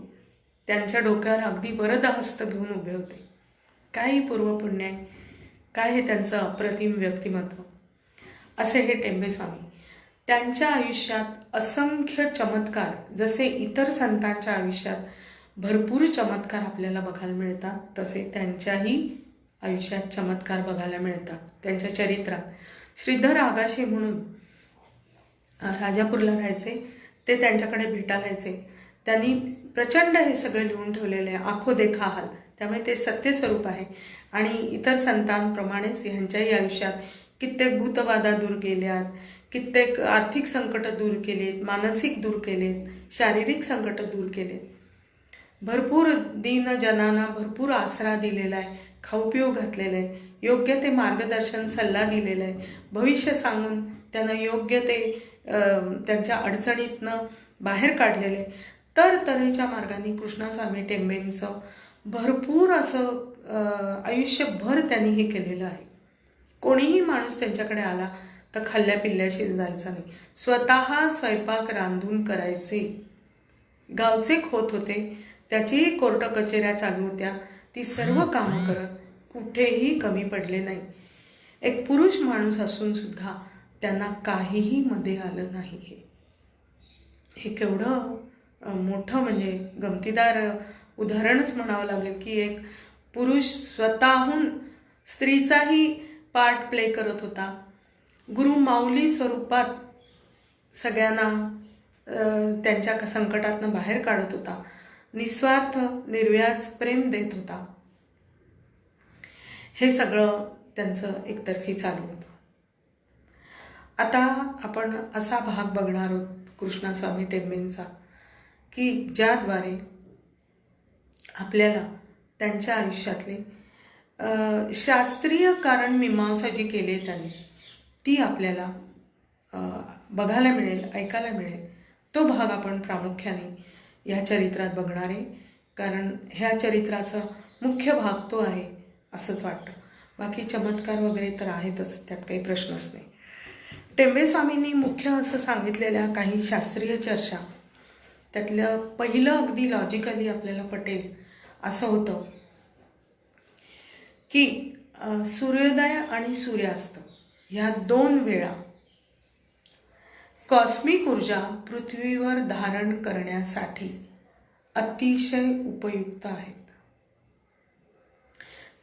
त्यांच्या डोक्यावर अगदी वरद हस्त घेऊन उभे होते. काही पूर्वपुण्य आहे, काय हे त्यांचं अप्रतिम व्यक्तिमत्व. असे हे टेंबेस्वामी. त्यांच्या आयुष्यात असंख्य चमत्कार, जसे इतर संतांच्या आयुष्यात भरपूर चमत्कार आपल्याला बघायला मिळतात, तसे त्यांच्याही आयुष्यात चमत्कार बघायला मिळतात. त्यांच्या चरित्रात श्रीधर आगाशे म्हणून राजापूरला राहायचे, ते त्यांच्याकडे भेटायला यायचे. त्यांनी प्रचंड हे सगळं लिहून ठेवलेलं आहे, आखो देखा हाल, त्यामुळे ते सत्यस्वरूप आहे. आणि इतर संतांप्रमाणेच ह्यांच्याही आयुष्यात कित्येक भूतबाधा दूर केल्यात, कित्येक आर्थिक संकट दूर केलेत, मानसिक दूर केलेत, शारीरिक संकट दूर केलेत. भरपूर दीनजनांना भरपूर आसरा दिलेला आहे, खाऊपिऊ घातलेलं आहे, योग्य ते मार्गदर्शन सल्ला दिलेला आहे, भविष्य सांगून त्यांना योग्य ते त्यांच्या अडचणीतनं बाहेर काढलेलं आहे. तर तऱ्हेच्या मार्गाने कृष्णास्वामी टेंबेंचं भरपूर असं आयुष्यभर त्यांनी हे केलेलं आहे. कोणीही माणूस त्यांच्याकडे आला तर खाल्ल्या पिल्ल्याशी जायचा नाही, स्वतः स्वयंपाक रांधून करायचे. गावचे खोत होते, त्याचीही कोर्ट कचेऱ्या चालू होत्या, ती सर्व कामं करत कुठेही कमी पडले नाही. एक पुरुष माणूस असून सुद्धा त्यांना काहीही मध्ये आलं नाही. हे केवढं मोठं म्हणजे गमतीदार उदाहरणच म्हणावं लागेल की एक पुरुष स्वतःहून स्त्रीचाही पार्ट प्ले करत होता, गुरु माऊली स्वरूपात सगळ्यांना त्यांच्या संकटातनं बाहेर काढत होता, निस्वार्थ निर्व्याज प्रेम देत होता. हे सगळं त्यांचं एकतर्फी चालू होतं. आता आपण असा भाग बघणार आहोत कृष्णास्वामी टेंबेंचा की ज्याद्वारे आपल्याला त्यांच्या आयुष्यातले शास्त्रीय कारण मीमांसा जी केली आहे त्यांनी, ती आपल्याला बघायला मिळेल, ऐकायला मिळेल. तो भाग आपण प्रामुख्याने ह्या चरित्रात बघणार आहे, कारण ह्या चरित्राचा मुख्य भाग तो आहे असंच वाटतं. बाकी चमत्कार वगैरे तर आहेतच, त्यात काही प्रश्नच नाही. टेंबेस्वामींनी मुख्य असं सांगितलेल्या काही शास्त्रीय चर्चा, त्यातलं पहिलं अगदी लॉजिकली आपल्याला पटेल असं होतं की सूर्योदय आणि सूर्यास्त ह्या 2 वेळा कॉस्मिक ऊर्जा पृथ्वीवर धारण करण्यासाठी अतिशय उपयुक्त आहेत.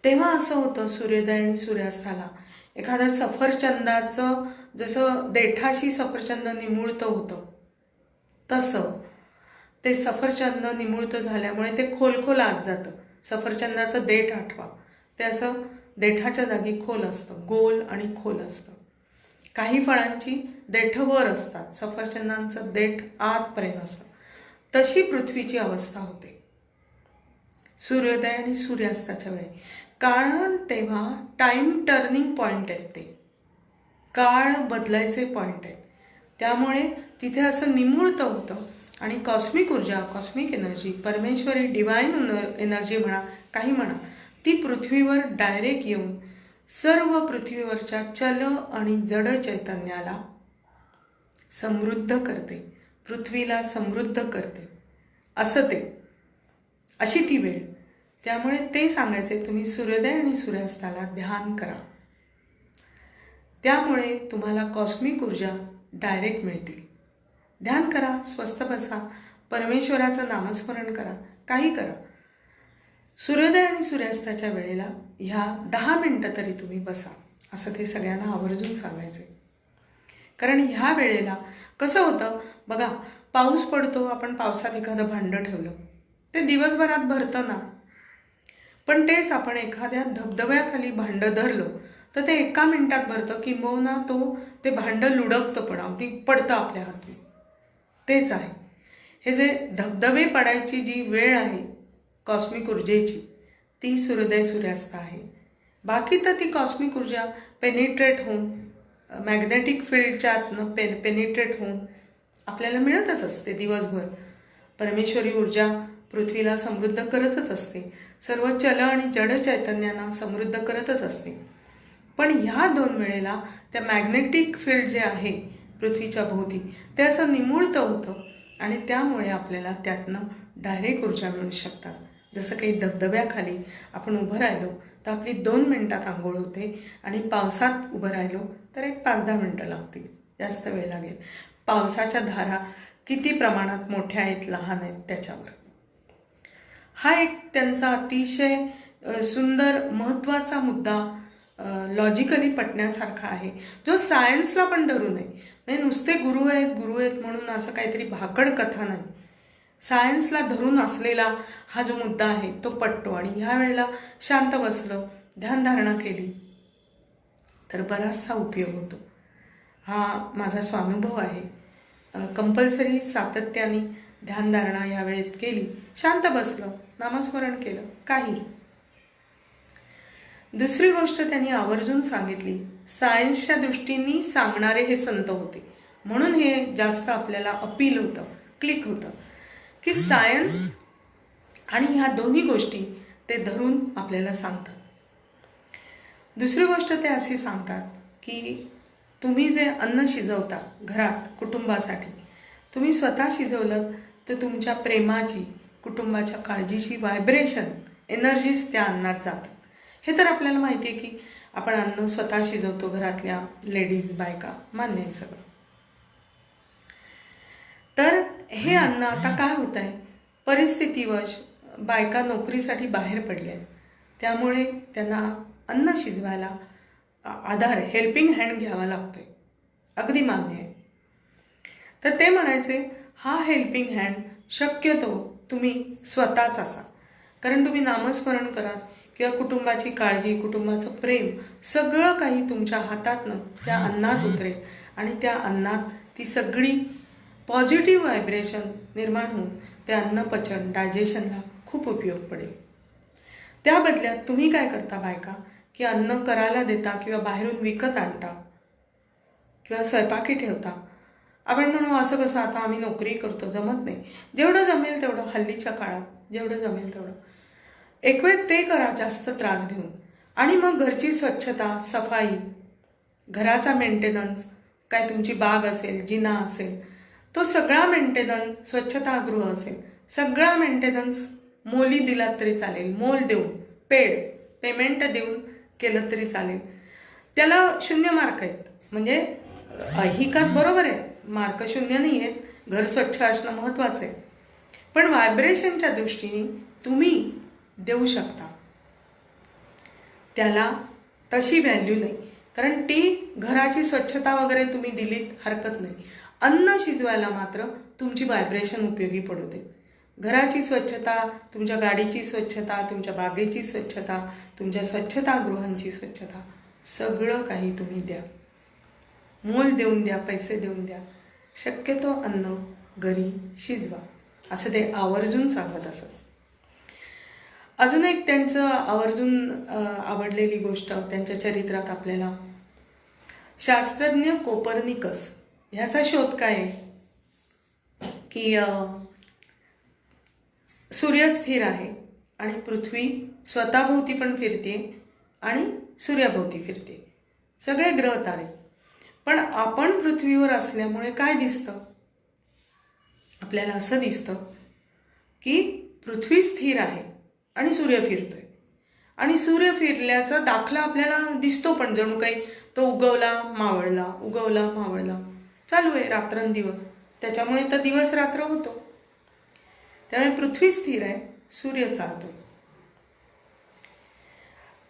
तेव्हा असं होतं सूर्योदय आणि सूर्यास्ताला एखाद्या सफरचंदाचं जसं देठाशी सफरचंद निमुळतं होतं तसं ते सफरचंद निमुळतं झाल्यामुळे ते खोल आत जातं. सफरचंदाचं देठ आठवा, ते असं देठाच्या जागी खोल असतं, गोल आणि खोल असतं. काही फळांची देठं वर असतात, सफरचंदांचं देठ आतपर्यंत असतं. तशी पृथ्वीची अवस्था होते सूर्योदय आणि सूर्यास्ताच्या वेळी. कारण तेव्हा टाईम टर्निंग पॉईंट आहेत, ते काळ बदलायचे पॉईंट आहेत. त्यामुळे तिथे असं निमुळतं होतं आणि कॉस्मिक ऊर्जा, कॉस्मिक एनर्जी, परमेश्वरी डिवाईन एनर्जी म्हणा, काही म्हणा, ती पृथ्वीवर डायरेक्ट येऊन सर्व पृथ्वीवरच्या चल आणि जड चैतन्याला समृद्ध करते, पृथ्वीला समृद्ध करते, असं ते, अशी ती वेळ. त्यामुळे ते सांगायचे तुम्ही सूर्योदय आणि सूर्यास्ताला ध्यान करा. त्यामुळे तुम्हाला कॉस्मिक ऊर्जा डायरेक्ट मिळतील. ध्यान करा, स्वस्थ बसा, परमेश्वराचं नामस्मरण करा, काही करा. सूर्योदय आणि सूर्यास्ताच्या वेळेला ह्या 10 मिनटं तरी तुम्ही बसा, असं ते सगळ्यांना आवर्जून सांगायचे. कारण ह्या वेळेला कसं होतं बघा, पाऊस पडतो, आपण पावसात एखादं भांडं ठेवलं ते दिवसभरात भरतं ना, पण तेच आपण एखाद्या धबधब्याखाली भांडं धरलं तर ते 1 मिनिटात भरतं, किंबहुना ते भांडं लुडकतं, पण अगदी पडतं आपल्या हातून. तेच आहे हे जे धबधबे पडायची जी वेळ आहे कॉस्मिक ऊर्जेची, ती सूर्योदय सूर्यास्त आहे. बाकी तर ती कॉस्मिक ऊर्जा पेनिट्रेट होऊन, मॅग्नेटिक फील्डच्या आतनं पेनिट्रेट होऊन आपल्याला मिळतच असते दिवसभर. परमेश्वरी ऊर्जा पृथ्वीला समृद्ध करतच असते, सर्व चल आणि जड चैतन्यांना समृद्ध करतच असते. पण ह्या 2 वेळेला त्या मॅग्नेटिक फील्ड जे आहे पृथ्वीच्या भोवती ते असं निमुळतं होतं आणि त्यामुळे आपल्याला त्यातनं डायरेक्ट ऊर्जा मिळू शकतात. जसं काही धबधब्याखाली आपण उभं राहिलो तर आपली 2 मिनिटात आंघोळ होते, आणि पावसात उभं राहिलो तर एक 5-10 मिनटं लागतील, जास्त वेळ लागेल. पावसाच्या धारा किती प्रमाणात मोठ्या आहेत लहान आहेत त्याच्यावर. हा एक त्यांचा अतिशय सुंदर महत्त्वाचा मुद्दा लॉजिकली पटण्यासारखा आहे, जो सायन्सला पण धरू नये. म्हणजे नुसते गुरु आहेत म्हणून असं काहीतरी भाकड कथा नाही. सायन्सला धरून असलेला हा जो मुद्दा आहे तो पटतो. आणि ह्या वेळेला शांत बसलं, ध्यानधारणा केली तर बराचसा उपयोग होतो. हा माझा स्वानुभव आहे. कंपल्सरी सातत्याने ध्यानधारणा या वेळेत केली, शांत बसलं, नामस्मरण केलं, काही. दुसरी गोष्ट त्यांनी आवर्जून सांगितली, सायन्सच्या दृष्टीने सांगणारे हे संत होते, म्हणून हे जास्त आपल्याला अपील होतं, क्लिक होतं, की सायन्स आणि ह्या दोन्ही गोष्टी ते धरून आपल्याला सांगतात. दुसरी गोष्ट ते अशी सांगतात की तुम्ही जे अन्न शिजवता घरात कुटुंबासाठी, तुम्ही स्वतः शिजवलं तर तुमच्या प्रेमाची, कुटुंबाच्या काळजीची व्हायब्रेशन, एनर्जीज त्या अन्नात जातात. हे तर आपल्याला माहिती आहे की आपण अन्न स्वतः शिजवतो, घरातल्या लेडीज, बायका, मान्य आहे सगळं. तर हे अन्न आता काय होत आहे, परिस्थितीवश बायका नोकरीसाठी बाहेर पडल्या आहेत, त्यामुळे त्यांना अन्न शिजवायला आधार, हेल्पिंग हँड घ्यावा लागतोय, अगदी मान्य आहे. तर ते म्हणायचे हा हेल्पिंग हँड शक्यतो तुम्ही स्वतःच असा, कारण तुम्ही नामस्मरण कराल किंवा कुटुंबाची काळजी, कुटुंबाचं प्रेम, सगळं काही तुमच्या हातातनं त्या अन्नात उतरेल आणि त्या अन्नात ती सगळी पॉझिटिव्ह व्हायब्रेशन निर्माण होऊन ते अन्न पचन, डायजेशनला खूप उपयोग पडेल. त्या बदल्यात तुम्ही काय करता बायका, की अन्न करायला देता किंवा बाहेरून विकत आणता किंवा स्वयंपाकी ठेवता. आपण म्हणू असं कसं, आता आम्ही नोकरी करतो, जमत नाही. जेवढं जमेल तेवढं, हल्लीच्या काळात जेवढं जमेल तेवढं एक वेळ ते करा, जास्त त्रास घेऊन. आणि मग घरची स्वच्छता, सफाई, घराचा मेंटेनन्स, काय तुमची बाग असेल, जिना असेल, तो सगळा मेंटेनन्स, स्वच्छतागृह असेल, सगळा मेंटेनन्स मोली दिलात तरी चालेल, मोल देऊन, पेमेंट देऊन केलं तरी चालेल. त्याला 0 मार्क आहेत. म्हणजे ऐहिकात बरोबर आहे, मार्क 0 नाही आहेत, घर स्वच्छ असणं महत्त्वाचं आहे, पण व्हायब्रेशनच्या दृष्टीने तुम्ही देऊ शकता. त्याला तशी व्हॅल्यू नाही, कारण ती घराची स्वच्छता वगैरे तुम्ही दिलीत हरकत नाही. अन्न शिजवायला मात्र तुमची व्हायब्रेशन उपयोगी पडू दे. घराची स्वच्छता, तुमच्या गाडीची स्वच्छता, तुमच्या बागेची स्वच्छता, तुमच्या स्वच्छतागृहांची स्वच्छता, सगळं काही तुम्ही द्या, मोल देऊन द्या, पैसे देऊन द्या. शक्यतो अन्न घरी शिजवा, असं ते आवर्जून सांगत असत. अजून एक त्यांचं आवर्जून आवडलेली गोष्ट त्यांच्या चरित्रात आपल्याला, शास्त्रज्ञ कोपर्निकस ह्याचा शोध काय आहे की सूर्य स्थिर आहे आणि पृथ्वी स्वतःभोवती पण फिरते आणि सूर्याभोवती फिरते, सगळे ग्रह तारे. पण आपण पृथ्वीवर असल्यामुळे काय दिसतं? आपल्याला असं दिसतं की पृथ्वी स्थिर आहे आणि सूर्य फिरतोय, आणि सूर्य फिरल्याचा दाखला आपल्याला दिसतो, पण जणू काही तो उगवला मावळला उगवला मावळला चालू आहे रात्रंदिवस. त्याच्यामुळे तर दिवस रात्र होतो. त्यामुळे पृथ्वी स्थिर आहे, सूर्य चालतो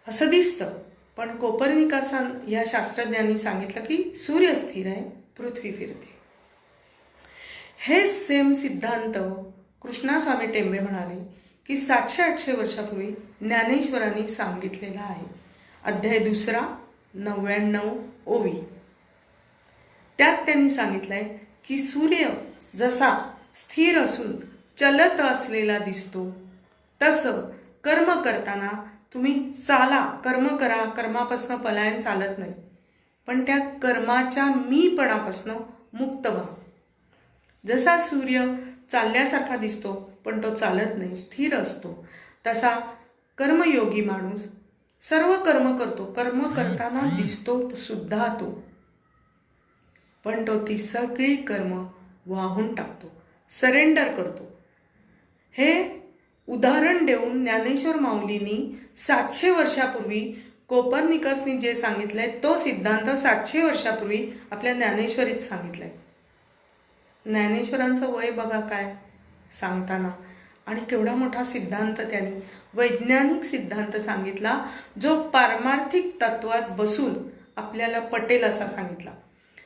असं दिसतं. पण कोपर्निकस या शास्त्रज्ञांनी सांगितलं की सूर्य स्थिर आहे, पृथ्वी फिरते. हे सेम सिद्धांत कृष्णास्वामी टेंबे म्हणाले की 700-800 वर्षापूर्वी ज्ञानेश्वरांनी सांगितलेला आहे. अध्याय 2 99 ओवी. त्यात त्यांनी सांगितलंय की सूर्य जसा स्थिर असून चलत असलेला दिसतो, तसं कर्म करताना तुम्ही चाला, कर्म करा, कर्मापासून पलायन चालत नाही, पण त्या कर्माच्या मीपणापासून मुक्त व्हा. जसा सूर्य चालल्यासारखा दिसतो पण तो चालत नाही, स्थिर असतो, तसा कर्मयोगी माणूस सर्व कर्म करतो, कर्म करताना दिसतो सुद्धा तो, पण तो ती सगळी कर्म वाहून टाकतो, सरेंडर करतो. हे उदाहरण देऊन ज्ञानेश्वर माऊलींनी 700 वर्षापूर्वी कोपर्निकसनी जे सांगितलंय तो सिद्धांत 700 वर्षापूर्वी आपल्या ज्ञानेश्वरीत सांगितलंय. ज्ञानेश्वरांचं वय बघा काय सांगताना, आणि केवढा मोठा सिद्धांत त्यांनी, वैज्ञानिक सिद्धांत सांगितला, जो पारमार्थिक तत्वात बसून आपल्याला पटेल असा सांगितला.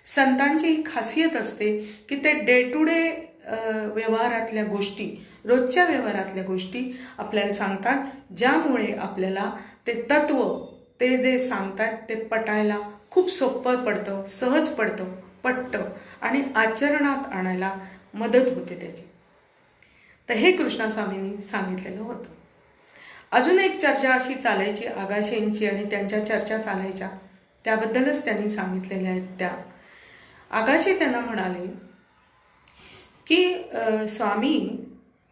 संतांची ही खासियत असते की ते डे टू डे व्यवहारातल्या गोष्टी, रोजच्या व्यवहारातल्या गोष्टी आपल्याला सांगतात, ज्यामुळे आपल्याला ते तत्व, ते जे सांगतात ते पटायला खूप सोपं पडतं, सहज पडतं, पटतं आणि आचरणात आणायला मदत होते त्याची. तर हे कृष्णस्वामींनी सांगितलेलं होतं. अजून एक चर्चा अशी चालायची आगाशेंची, आणि त्यांच्या चर्चा चालायच्या त्याबद्दलच त्यांनी सांगितलेल्या आहेत. त्या आगाशे त्यांना म्हणाले की स्वामी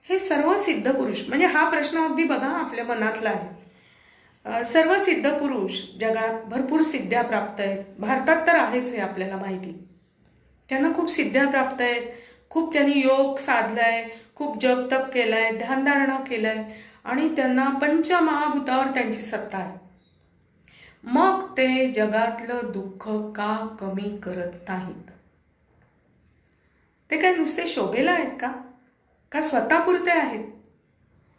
हे सर्व सिद्ध पुरुष, म्हणजे हा प्रश्न अगदी बघा आपल्या मनातला आहे. सर्व सिद्ध पुरुष जगात भरपूर सिद्ध्या प्राप्त आहेत, भारतात तर आहेच हे आपल्याला माहिती. त्यांना खूप सिद्ध्या प्राप्त आहेत, खूप त्यांनी योग साधलाय, खूप जप तप केलाय, ध्यानधारणा केलंय, आणि त्यांना पंचमहाभूतावर त्यांची सत्ता आहे. मग ते जगातलं दुःख का कमी करत नाहीत? ते काय नुसते शोभेला आहेत का? का स्वतःपुरते आहेत?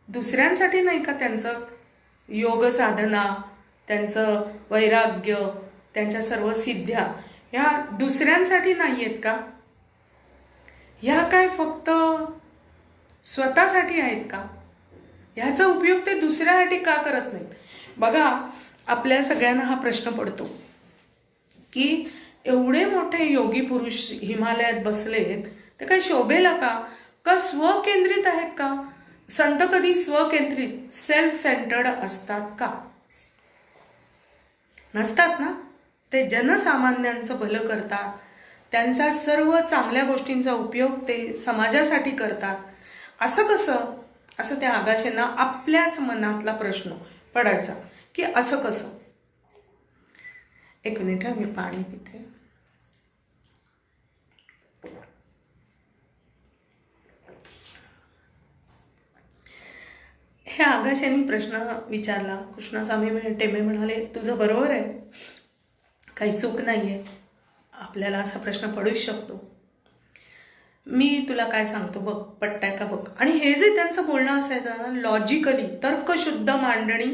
दुसऱ्यांसाठी नाही का त्यांचं योग साधना, त्यांचं वैराग्य, त्यांच्या सर्व सिद्ध्या ह्या दुसऱ्यांसाठी नाही आहेत का? ह्या काय फक्त स्वतःसाठी आहेत का? ह्याचा उपयोग ते दुसऱ्यासाठी का करत नाहीत? बघा, आपल्या सगळ्यांना हा प्रश्न पडतो की एवढे मोठे योगी पुरुष हिमालयात बसलेत, ते काय शोभेला का? का स्वकेंद्रित आहेत का? संत कधी स्वकेंद्रित, सेल्फ सेंटर्ड असतात का? नसतात ना. ते जनसामान्यांचं भलं करतात, त्यांचा सर्व चांगल्या गोष्टींचा उपयोग ते समाजासाठी करतात. असं कसं? असं त्या आगाशेंना आपल्याच मनातला प्रश्न पडायचा की असं कसं. एक मिनिट, मी पाणी पिते. हे आगाशांनी प्रश्न विचारला. कृष्णस्वामी टेंबे म्हणाले, तुझं बरोबर आहे, काही चूक नाही आहे, आपल्याला असा प्रश्न पडूच शकतो. मी तुला काय सांगतो बघ, पटताय का बघ. आणि हे जे त्यांचं बोलणं असायचं ना, लॉजिकली तर्कशुद्ध मांडणी,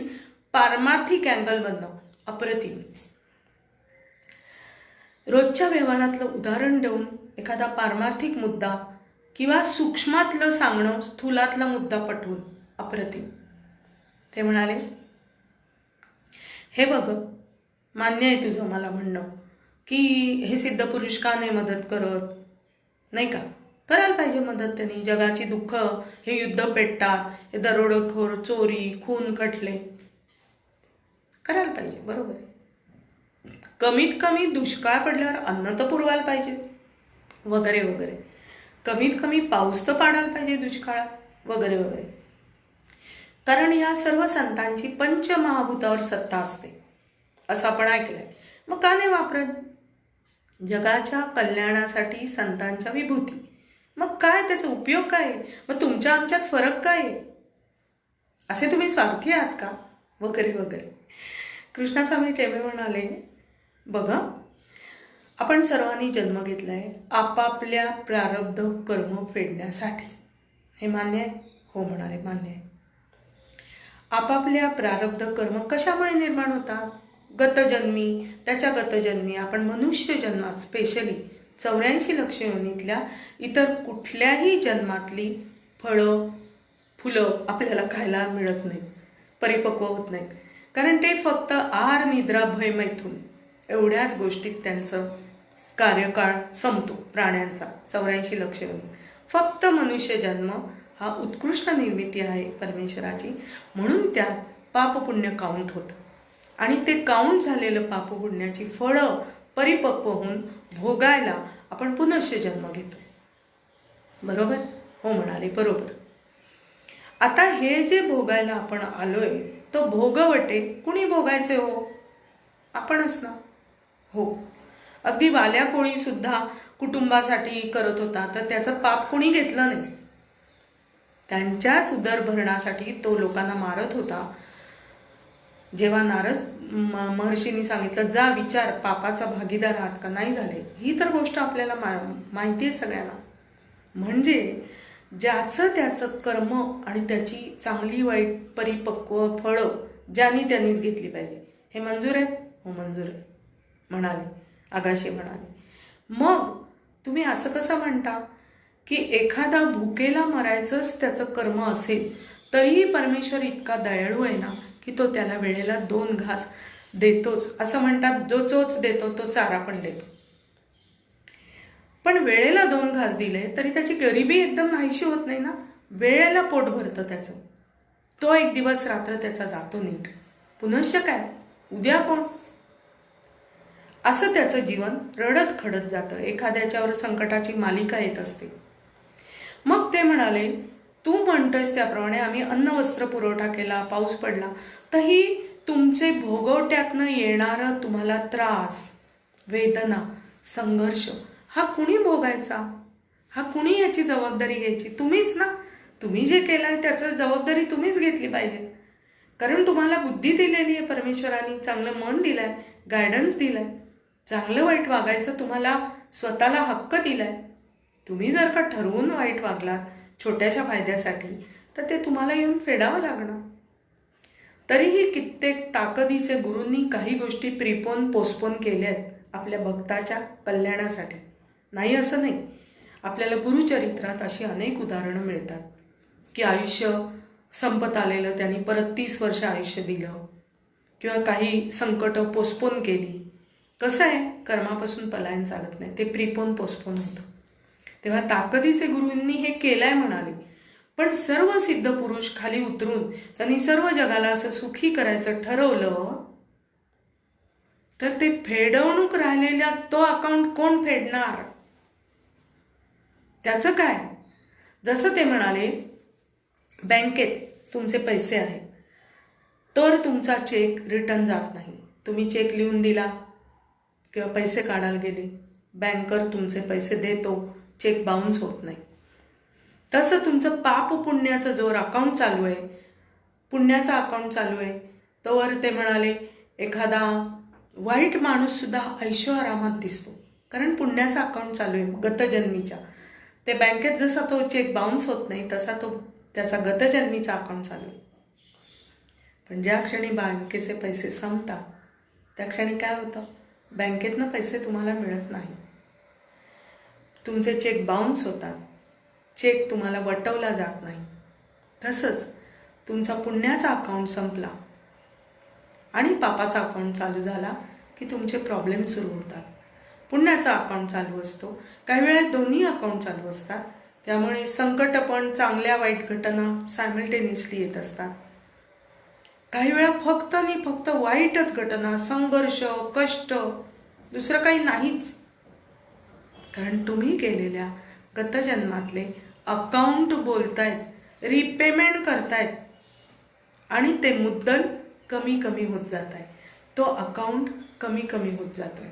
पारमार्थिक अँगलमधनं अप्रतिम. रोजच्या व्यवहारातलं उदाहरण देऊन एखादा पारमार्थिक मुद्दा किंवा सूक्ष्मातलं सांगणं, स्थूलातला मुद्दा पटवून अप्रतिम. ते म्हणाले, हे बघ, मान्य आहे तुझं मला म्हणणं की हे सिद्ध पुरुष का नाही मदत करत, नाही का? करायला पाहिजे मदत. त्यांनी जगाची दुःख, हे युद्ध पेटतात, हे दरोडेखोर, चोरी, खून खटले, करायला पाहिजे, बरोबर आहे. कमीत कमी दुष्काळ पडल्यावर अन्न तर पुरवायला पाहिजे, वगैरे वगैरे. कमीत कमी पाऊस तर पाडायला पाहिजे दुष्काळात, वगैरे वगैरे. कारण या सर्व संतांची पंचमहाभूतावर सत्ता असते. असं आपण ऐकलंय. मग का नाही वापरत? जगाच्या कल्याणासाठी संतांच्या विभूती. मग काय त्याचा उपयोग काय आहे? मग तुमच्या आमच्यात फरक काय आहे? असे तुम्ही स्वार्थी आहात का? वगैरे वगैरे. कृष्णास्वामी टेंबे म्हणाले, बघा, आपण सर्वांनी जन्म घेतलाय आपापल्या प्रारब्ध कर्म फेडण्यासाठी. हे मान्य आहे? हो म्हणाले, मान्य आहे. आपापल्या प्रारब्ध कर्म कशामुळे निर्माण होतात? गतजन्मी, त्याच्या गतजन्मी आपण मनुष्य जन्मात स्पेशली 84 लक्ष योनीतल्या इतर कुठल्याही जन्मातली फळं फुलं आपल्याला खायला मिळत नाहीत, परिपक्व होत नाहीत. कारण ते फक्त आहार, निद्रा, भय, मैथून एवढ्याच गोष्टीत त्यांचं कार्यकाळ संपतो प्राण्यांचा 84 लक्ष योनीत. फक्त मनुष्य जन्म हा उत्कृष्ट निर्मिती आहे परमेश्वराची, म्हणून त्यात पापपुण्य काउंट होतं. आणि ते काउंट झालेलं पापपुण्याची फळं परिपक्व होऊन भोगायला आपण पुनश्च जन्म घेतो. बरोबर? हो म्हणाले, बरोबर. आता हे जे भोगायला आपण आलोय, तो भोगवटे कुणी भोगायचे हो? आपणच ना. हो, अगदी वाल्या कोळी सुद्धा कुटुंबासाठी करत होता, तर त्याचं पाप कोणी घेतलं नाही. त्यांच्याच उदरभरणासाठी तो लोकांना मारत होता. जेव्हा नारद महर्षींनी सांगितलं, जा विचार, पापाचा भागीदार आहात का नाही झाले, ही तर गोष्ट आपल्याला माहिती आहे सगळ्यांना. म्हणजे ज्याचं त्याचं कर्म आणि त्याची चांगली वाईट परिपक्व फळं ज्यांनी त्यांनीच घेतली पाहिजे. हे मंजूर आहे? हो मंजूर आहे म्हणाले, आगाशे म्हणाले. मग तुम्ही असं कसं म्हणता की एखादा भुकेला मरायचंच त्याचं कर्म असेल तरीही परमेश्वर इतका दयाळू आहे ना की तो त्याला वेळेला 2 घास देतोच. असं म्हणतात, जो चोच देतो तो चारा पण देतो. पण वेळेला 2 घास दिले तरी त्याची गरिबी एकदम नाहीशी होत नाही ना. वेळेला पोट भरतं त्याचं. तो एक दिवस रात्र त्याचा जातो नीट. पुनश्च काय, उद्या कोण? असं त्याचं जीवन रडत खडत जातं. एखाद्याच्यावर संकटाची मालिका येत असते. मग ते म्हणाले, तू म्हणतोस त्याप्रमाणे आम्ही अन्न वस्त्र पुरवठा केला, पाऊस पडला, तरी तुमचे भोगवट्यातनं येणारं तुम्हाला त्रास, वेदना, संघर्ष हा कुणी भोगायचा? हा कुणी याची जबाबदारी घ्यायची? तुम्हीच ना. तुम्ही जे केलंय त्याचं जबाबदारी तुम्हीच घेतली पाहिजे. कारण तुम्हाला बुद्धी दिलेली आहे परमेश्वराने, चांगलं मन दिलंय, गायडन्स दिलाय, चांगलं वाईट वागायचं तुम्हाला स्वतःला हक्क दिलाय. तुम्ही जर का ठरवून वाईट वागलात छोट्याशा फायद्यासाठी, तर ते तुम्हाला येऊन फेडावं लागणार. तरीही कित्येक ताकदीचे गुरूंनी काही गोष्टी प्रिपोन पोस्टपोन केल्यात आपल्या भक्ताच्या कल्याणासाठी. नाही असं नाही. आपल्याला गुरुचरित्रात अशी अनेक उदाहरणं मिळतात की आयुष्य संपत आलेलं त्यांनी परत 30 वर्ष आयुष्य दिलं, किंवा काही संकट पोस्टपोन केली. कसं आहे, कर्मापासून पलायन चालत नाही, ते प्रिपोन पोस्टपोन होतं. तेव्हा ताकदीचे गुरूंनी हे केलंय म्हणाले. पण सर्व सिद्ध पुरुष खाली उतरून त्यांनी सर्व जगाला असं सुखी करायचं ठरवलं, तर ते फेडवणूक राहिलेला तो अकाउंट कोण फेडणार? त्याचं काय? जसं ते म्हणाले, बँकेत तुमचे पैसे आहेत तर तुमचा चेक रिटर्न जात नाही. तुम्ही चेक लिहून दिला किंवा पैसे काढायला गेले, बँकर तुमचे पैसे देतो, चेक बाउन्स होत नाही. तसं तुमचं पाप पुण्याचं जोर अकाउंट चालू आहे, पुण्याचा अकाउंट चालू आहे, तोवर ते म्हणाले एखादा वाईट माणूस सुद्धा ऐशोआरामात दिसतो, कारण पुण्याचा अकाउंट चालू आहे गतजन्मीच्या. ते बँकेत जसा तो चेक बाउन्स होत नाही तसा तो त्याचा गतजन्मीचा अकाउंट चालू आहे. पण ज्या क्षणी बँकेचे पैसे संपतात त्या क्षणी काय होतं? बँकेतनं पैसे तुम्हाला मिळत नाही, तुमचे चेक बाउन्स होतात, चेक तुम्हाला वटवला जात नाही. तसंच तुमचा पुण्याचा अकाउंट संपला आणि पापाचा अकाउंट चालू झाला की तुमचे प्रॉब्लेम सुरू होतात. पुण्याचा अकाउंट चालू असतो, काही वेळा दोन्ही अकाउंट चालू असतात, त्यामुळे संकट पण चांगल्या वाईट घटना सायमल्टेनियसली येत असतात. काही वेळा फक्त आणि फक्त वाईटच घटना, संघर्ष, कष्ट, दुसरं काही नाहीच. कारण तुम्ही केलेल्या गतजन्मातले अकाउंट बोलतायत, रिपेमेंट करतायत आणि ते मुद्दल कमी कमी होत जात आहे. तो अकाउंट कमी कमी होत जातोय.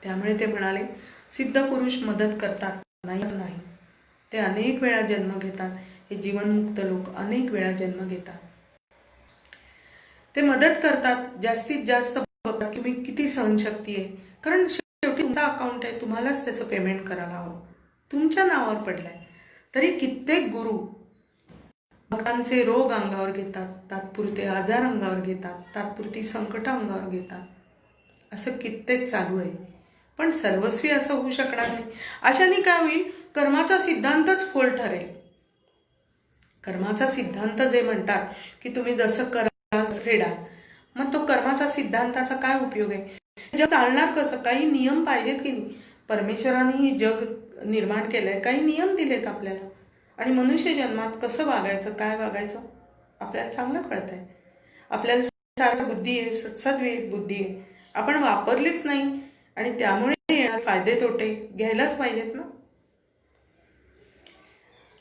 त्यामुळे ते म्हणाले, सिद्ध पुरुष मदत करतात नाही असं नाही, ते अनेक वेळा जन्म घेतात. हे जीवनमुक्त लोक अनेक वेळा जन्म घेतात. ते मदत करतात, जास्तीत जास्त बघतात की मी किती सहनशक्ती आहे. कारण शेवटी तुमचा अकाउंट आहे, तुम्हालाच त्याचं पेमेंट करायला हवं. तुमच्या नावावर पडलाय. तरी कित्येक गुरु भक्तांचे रोग अंगावर घेतात, तात्पुरते आजार अंगावर घेतात, तात्पुरती संकट अंगावर घेतात. असं कित्येक चालू आहे. पण सर्वस्वी असं होऊ शकणार नाही. अशाने काय होईल, कर्माचा सिद्धांतच फोल ठरेल. कर्माचा सिद्धांत जे म्हणतात की तुम्ही जसं कराल फेडाल, मग तो कर्माचा सिद्धांताचा काय उपयोग आहे? जग चालणार कसं? काही नियम पाहिजेत की नाही? परमेश्वराने जग निर्माण केलंय, काही नियम दिलेत आपल्याला. आणि मनुष्य जन्मात कसं वागायचं, काय वागायचं आपल्याला चांगलं कळत आहे. आपल्याला सारखी बुद्धी आहे, सद्विवेक बुद्धी आहे, आपण वापरलीच नाही. आणि त्यामुळे येणार फायदे तोटे घ्यायलाच पाहिजेत ना.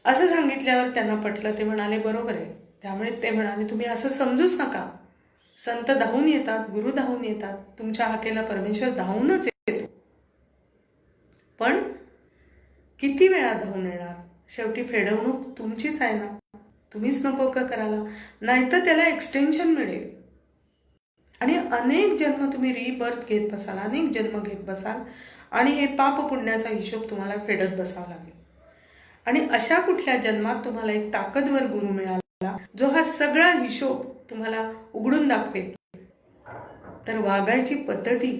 असं सांगितल्यावर त्यांना पटलं. ते म्हणाले बरोबर आहे. त्यामुळे ते म्हणाले तुम्ही असं समजूच नका. संत धावून येतात, गुरु धावून येतात, तुमच्या हाकेला परमेश्वर धावूनच येतो. पण किती वेळा धावून येणार? शेवटी फेडवणूक तुमचीच आहे ना. तुम्हीच नको का करायला? नाहीतर त्याला एक्सटेन्शन मिळेल आणि अनेक जन्म तुम्ही रिबर्थ घेत बसाल, अनेक जन्म घेत बसाल आणि हे पाप पुण्याचा हिशोब तुम्हाला फेडत बसावा लागेल. आणि अशा कुठल्या जन्मात तुम्हाला एक ताकदवर गुरु मिळाला जो हा सगळा हिशोब तुम्हाला उघडून दाखवेल, तर वागायची पद्धती,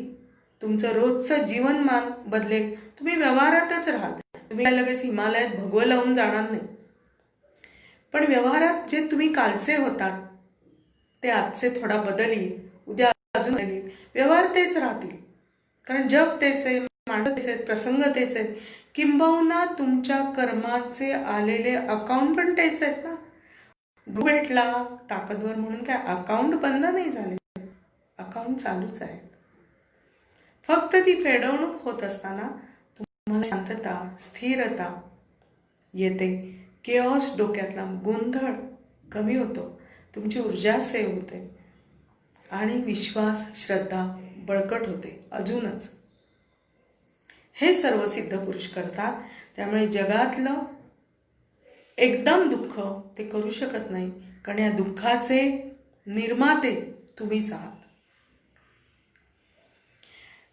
तुमचं रोजचं जीवनमान बदलेल. तुम्ही व्यवहारातच राहाल. तुम्ही लगेच हिमालयात भगवं लावून जाणार नाही. पण व्यवहारात जे तुम्ही कालचे होतात ते आजचे थोडा बदल येईल, उद्या अजून बदल येईल. व्यवहार तेच राहतील. कारण जग तेच आहे, माणसं तेच आहेत, प्रसंग तेच आहेत. किंबहुना तुमच्या कर्माचे आलेले अकाउंट पण तेच आहेत ना. भेटला ताकदवर म्हणून काय अकाउंट बंद नाही झाले, अकाउंट चालूच आहे. फक्त ती फेडवणूक होत असताना तुम्हाला शांतता, स्थिरता येते. केऑस, डोक्यातला गोंधळ कमी होतो, तुमची ऊर्जा सेव होते आणि विश्वास, श्रद्धा बळकट होते अजूनच. हे सर्व सिद्ध पुरुष करतात. त्यामुळे जगातलं एकदम दुःख ते करू शकत नाही, कारण या दुःखाचे निर्माते तुम्हीच आहात.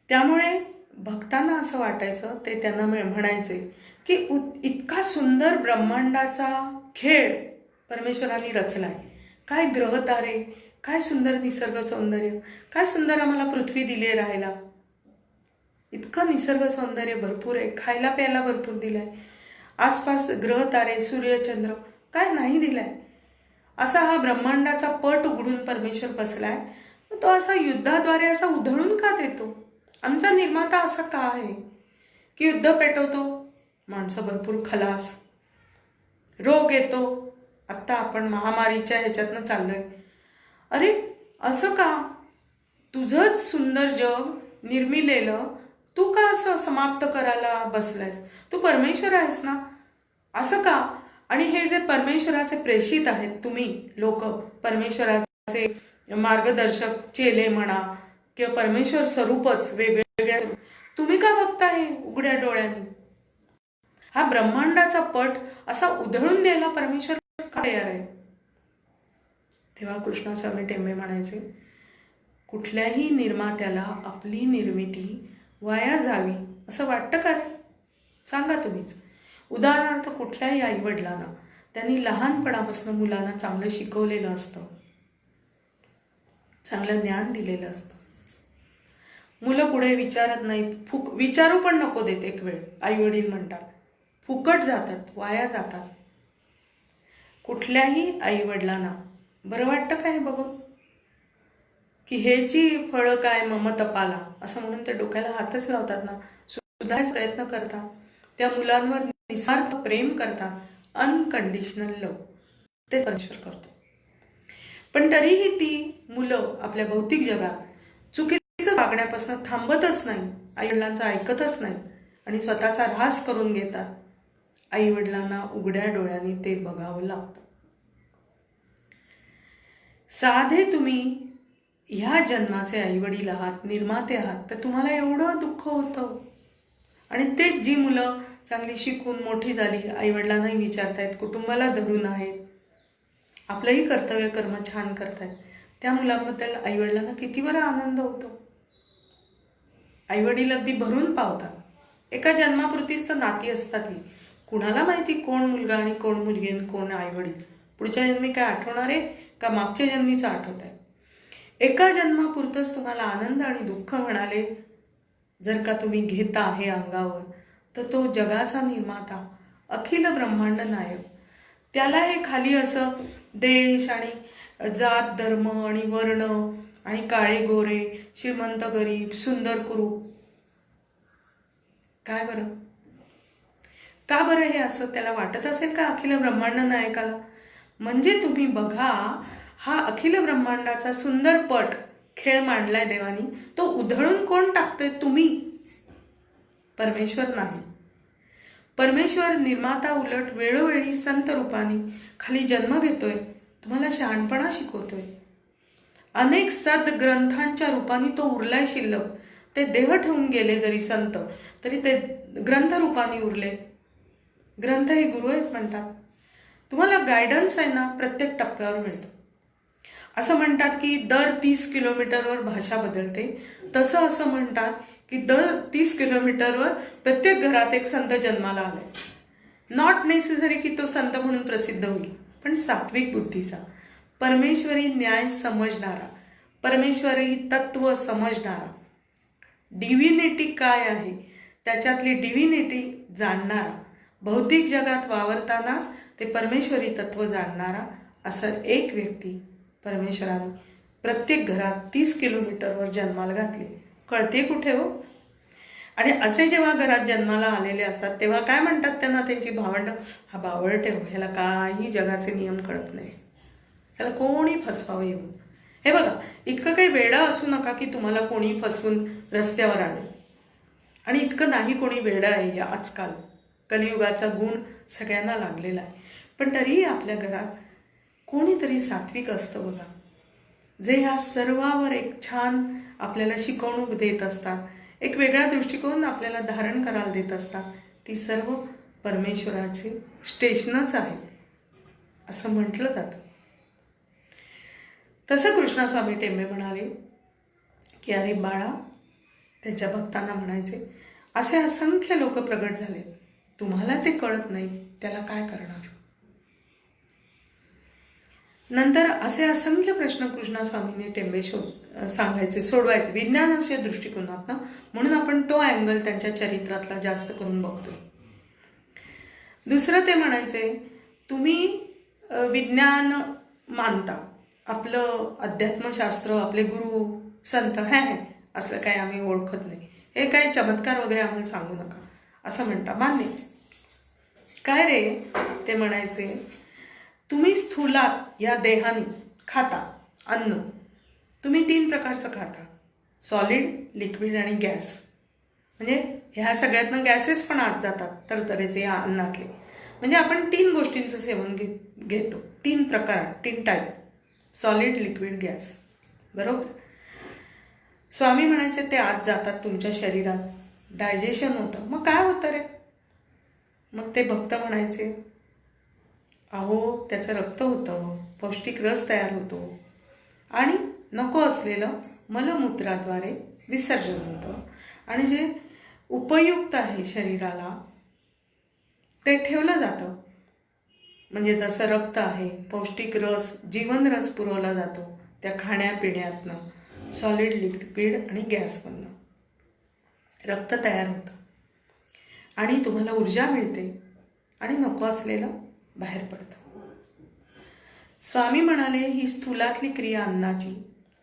त्यामुळे भक्तांना असं वाटायचं, ते त्यांना म्हणायचे की इतका सुंदर ब्रह्मांडाचा खेळ परमेश्वराने रचलाय. काय ग्रह तारे, काय सुंदर निसर्ग सौंदर्य, काय सुंदर आम्हाला पृथ्वी दिली आहे राहायला. इतकं निसर्ग सौंदर्य भरपूर आहे, खायला प्यायला भरपूर दिलाय. आसपास ग्रह तारे, सूर्य, चंद्र काय नाही दिलाय. असा हा ब्रह्मांडाचा पट उघडून परमेश्वर बसलाय. तो असा युद्धाद्वारे असा उधळून का देतो? आमचा निर्माता असा का आहे की युद्ध पेटवतो, माणसं भरपूर खलास, रोग येतो. आत्ता आपण महामारीच्या ह्याच्यातनं चाललोय. अरे असं का? तुझंच सुंदर जग निर्मिलेलं तू का असं समाप्त करायला बसलायस? तू परमेश्वर आहेस ना, असं का? आणि हे जे परमेश्वराचे प्रेषित आहेत तुम्ही लोक, परमेश्वराचे मार्गदर्शक चेले म्हणा किंवा परमेश्वर स्वरूपच वेगवेगळ्या, तुम्ही का बघताय उघड्या डोळ्यांनी? हा ब्रह्मांडाचा पट असा उधळून द्यायला परमेश्वर का तयार आहे? तेव्हा कृष्णस्वामी टेंबे म्हणायचे, कुठल्याही निर्मात्याला आपली निर्मिती वाया जावी असं वाटतं का रे? सांगा तुम्हीच. उदाहरणार्थ कुठल्याही आईवडिलांना त्यांनी लहानपणापासून मुलांना चांगलं शिकवलेलं असतं, चांगलं ज्ञान दिलेलं असतं. मुलं पुढे विचारत नाहीत, विचारू पण नको देत. एक वेळ आईवडील म्हणतात फुकट जातात, वाया जातात. कुठल्याही आईवडिलांना बरं वाटतं काय बघून की ह्याची फळं काय मम तपाला असं म्हणून ते डोक्याला हातच लावतात ना, सुधारायचा प्रयत्न करतात, त्या मुलांवर निस्वार्थ प्रेम करतात. अनकंडिशनल लव ते परमेश्वर करतो. पण तरीही ती मुलं आपल्या भौतिक जगात चुकीचं वागण्यापासून थांबतच नाही, आईवडिलांचं ऐकतच नाहीत आणि स्वतःचा ऱ्हास करून घेतात. आईवडिलांना उघड्या डोळ्यांनी ते बघावं लागतं. साधे तुम्ही ह्या जन्माचे आईवडील आहात, निर्माते आहात, तर तुम्हाला एवढं दुःख होतं. आणि तेच जी मुलं चांगली शिकून मोठी झाली, आईवडिलांनाही विचारतायत, कुटुंबाला धरून आहेत, आपलंही कर्तव्य कर्म छान करतायत, त्या मुलांबद्दल आईवडिलांना किती बरा आनंद होतो. आईवडील अगदी भरून पावतात. एका जन्मापुरतीच तर नाती असतात ही. कुणाला माहिती कोण मुलगा आणि कोण मुलगी आणि कोण आईवडील. पुढच्या जन्मी काय आठवणार आहे का मागच्या जन्मीचं आठवत आहे. एका जन्मापुरतंच तुम्हाला आनंद आणि दुःख म्हणाले जर का तुम्ही घेता आहे अंगावर, तर तो जगाचा निर्माता, अखिल ब्रह्मांड नायक, त्याला हे खाली असं देश आणि जात धर्म आणि वर्ण आणि काळे गोरे, श्रीमंत गरीब, सुंदर कुरूप, काय बरं, का बरं हे असं त्याला वाटत असेल का अखिल ब्रह्मांड नायकाला? म्हणजे तुम्ही बघा, हा अखिल ब्रह्मांडाचा सुंदर पट खेळ मांडलाय देवानी, तो उधळून कोण टाकतोय? तुम्ही, परमेश्वर नाही. परमेश्वर निर्माता उलट वेळोवेळी संत रूपाने खाली जन्म घेतोय, तुम्हाला शहाणपणा शिकवतोय. अनेक सद्ग्रंथांच्या रूपाने तो उरलाय शिल्लक. ते देह ठेवून गेले जरी संत, तरी ते ग्रंथ रूपाने उरले. ग्रंथ हे गुरु आहेत म्हणतात. तुम्हाला गायडन्स आहे ना, प्रत्येक टप्प्यावर मिळतो. असं म्हणतात की दर 30 किलोमीटरवर भाषा बदलते. तसं असं म्हणतात की दर 30 किलोमीटरवर प्रत्येक घरात एक संत जन्माला आलाय. नॉट नेसेसरी की तो संत म्हणून प्रसिद्ध होईल, पण सात्विक बुद्धीचा, परमेश्वरी न्याय समजणारा, परमेश्वरी तत्व समजणारा, डिव्हिनिटी काय आहे त्याच्यातली डिव्हिनिटी जाणणारा, भौतिक जगात वावरतानाच ते परमेश्वरी तत्व जाणणारा, असं एक व्यक्ती परमेश्वराने प्रत्येक घरात 30 किलोमीटरवर जन्माला घातली. कळते कुठे हो? आणि असे जेव्हा घरात जन्माला आलेले असतात तेव्हा काय म्हणतात त्यांना त्यांची भावंड? हा बावळट आहे, ह्याला काही जगाचे नियम कळत नाही, त्याला कोणी फसवावं येऊन. हे बघा, इतकं काही वेडं असू नका की तुम्हाला कोणी फसवून रस्त्यावर आणेल. आणि इतकं नाही कोणी वेडं आहे या आजकाल. कलियुगाचा गुण सगळ्यांना लागलेला आहे. पण तरीही आपल्या घरात कोणीतरी सात्विक असतं बघा, जे ह्या सर्वावर एक छान आपल्याला शिकवणूक देत असतात, एक वेगळा दृष्टिकोन आपल्याला धारण करायला देत असतात. ती सर्व परमेश्वराची स्टेशनच आहे असं म्हटलं जातं. तसं कृष्णस्वामी टेंबे म्हणाले की अरे बाळा, त्यांच्या भक्तांना म्हणायचे, असे असंख्य लोक प्रगट झाले, तुम्हाला ते कळत नाही, त्याला काय करणार? नंतर असे असंख्य प्रश्न कृष्णस्वामींनी टेंबे सांगायचे, सोडवायचे विज्ञानाच्या दृष्टिकोनातनं. म्हणून आपण तो अँगल त्यांच्या चरित्रातला जास्त करून बघतोय. दुसरं ते म्हणायचे, तुम्ही विज्ञान मानता, आपलं अध्यात्मशास्त्र, आपले गुरु संत हे असलं काही आम्ही ओळखत नाही, हे काही चमत्कार वगैरे आम्हाला सांगू नका असं म्हणता. मान्य. काय रे? ते म्हणायचे, तुम्ही स्थूलात या देहाने खाता अन्न, तुम्ही 3 प्रकारचं खाता, सॉलिड, लिक्विड आणि गॅस. म्हणजे ह्या सगळ्यातनं गॅसेस पण आत जातात तरतरेचे या अन्नातले. म्हणजे आपण 3 गोष्टींचं सेवन घेतो, 3 प्रकार, 3 टाईप, सॉलिड, लिक्विड, गॅस. बरोबर? स्वामी म्हणायचे ते आत जातात तुमच्या शरीरात, डायजेशन होतं. मग काय होतं रे? मग ते भक्त म्हणायचे, अहो त्याचं रक्त होतं, पौष्टिक रस तयार होतो आणि नको असलेलं मलमूत्राद्वारे विसर्जन होतं आणि जे उपयुक्त आहे शरीराला ते ठेवलं जातं. म्हणजे जसं रक्त आहे, पौष्टिक रस, जीवनरस पुरवला जातो त्या खाण्यापिण्यातनं, सॉलिड, लिक्विड आणि गॅसमधनं रक्त तयार होतं आणि तुम्हाला ऊर्जा मिळते आणि नको असलेलं बाहेर पडतं. स्वामी म्हणाले, ही स्थूलातली क्रिया अन्नाची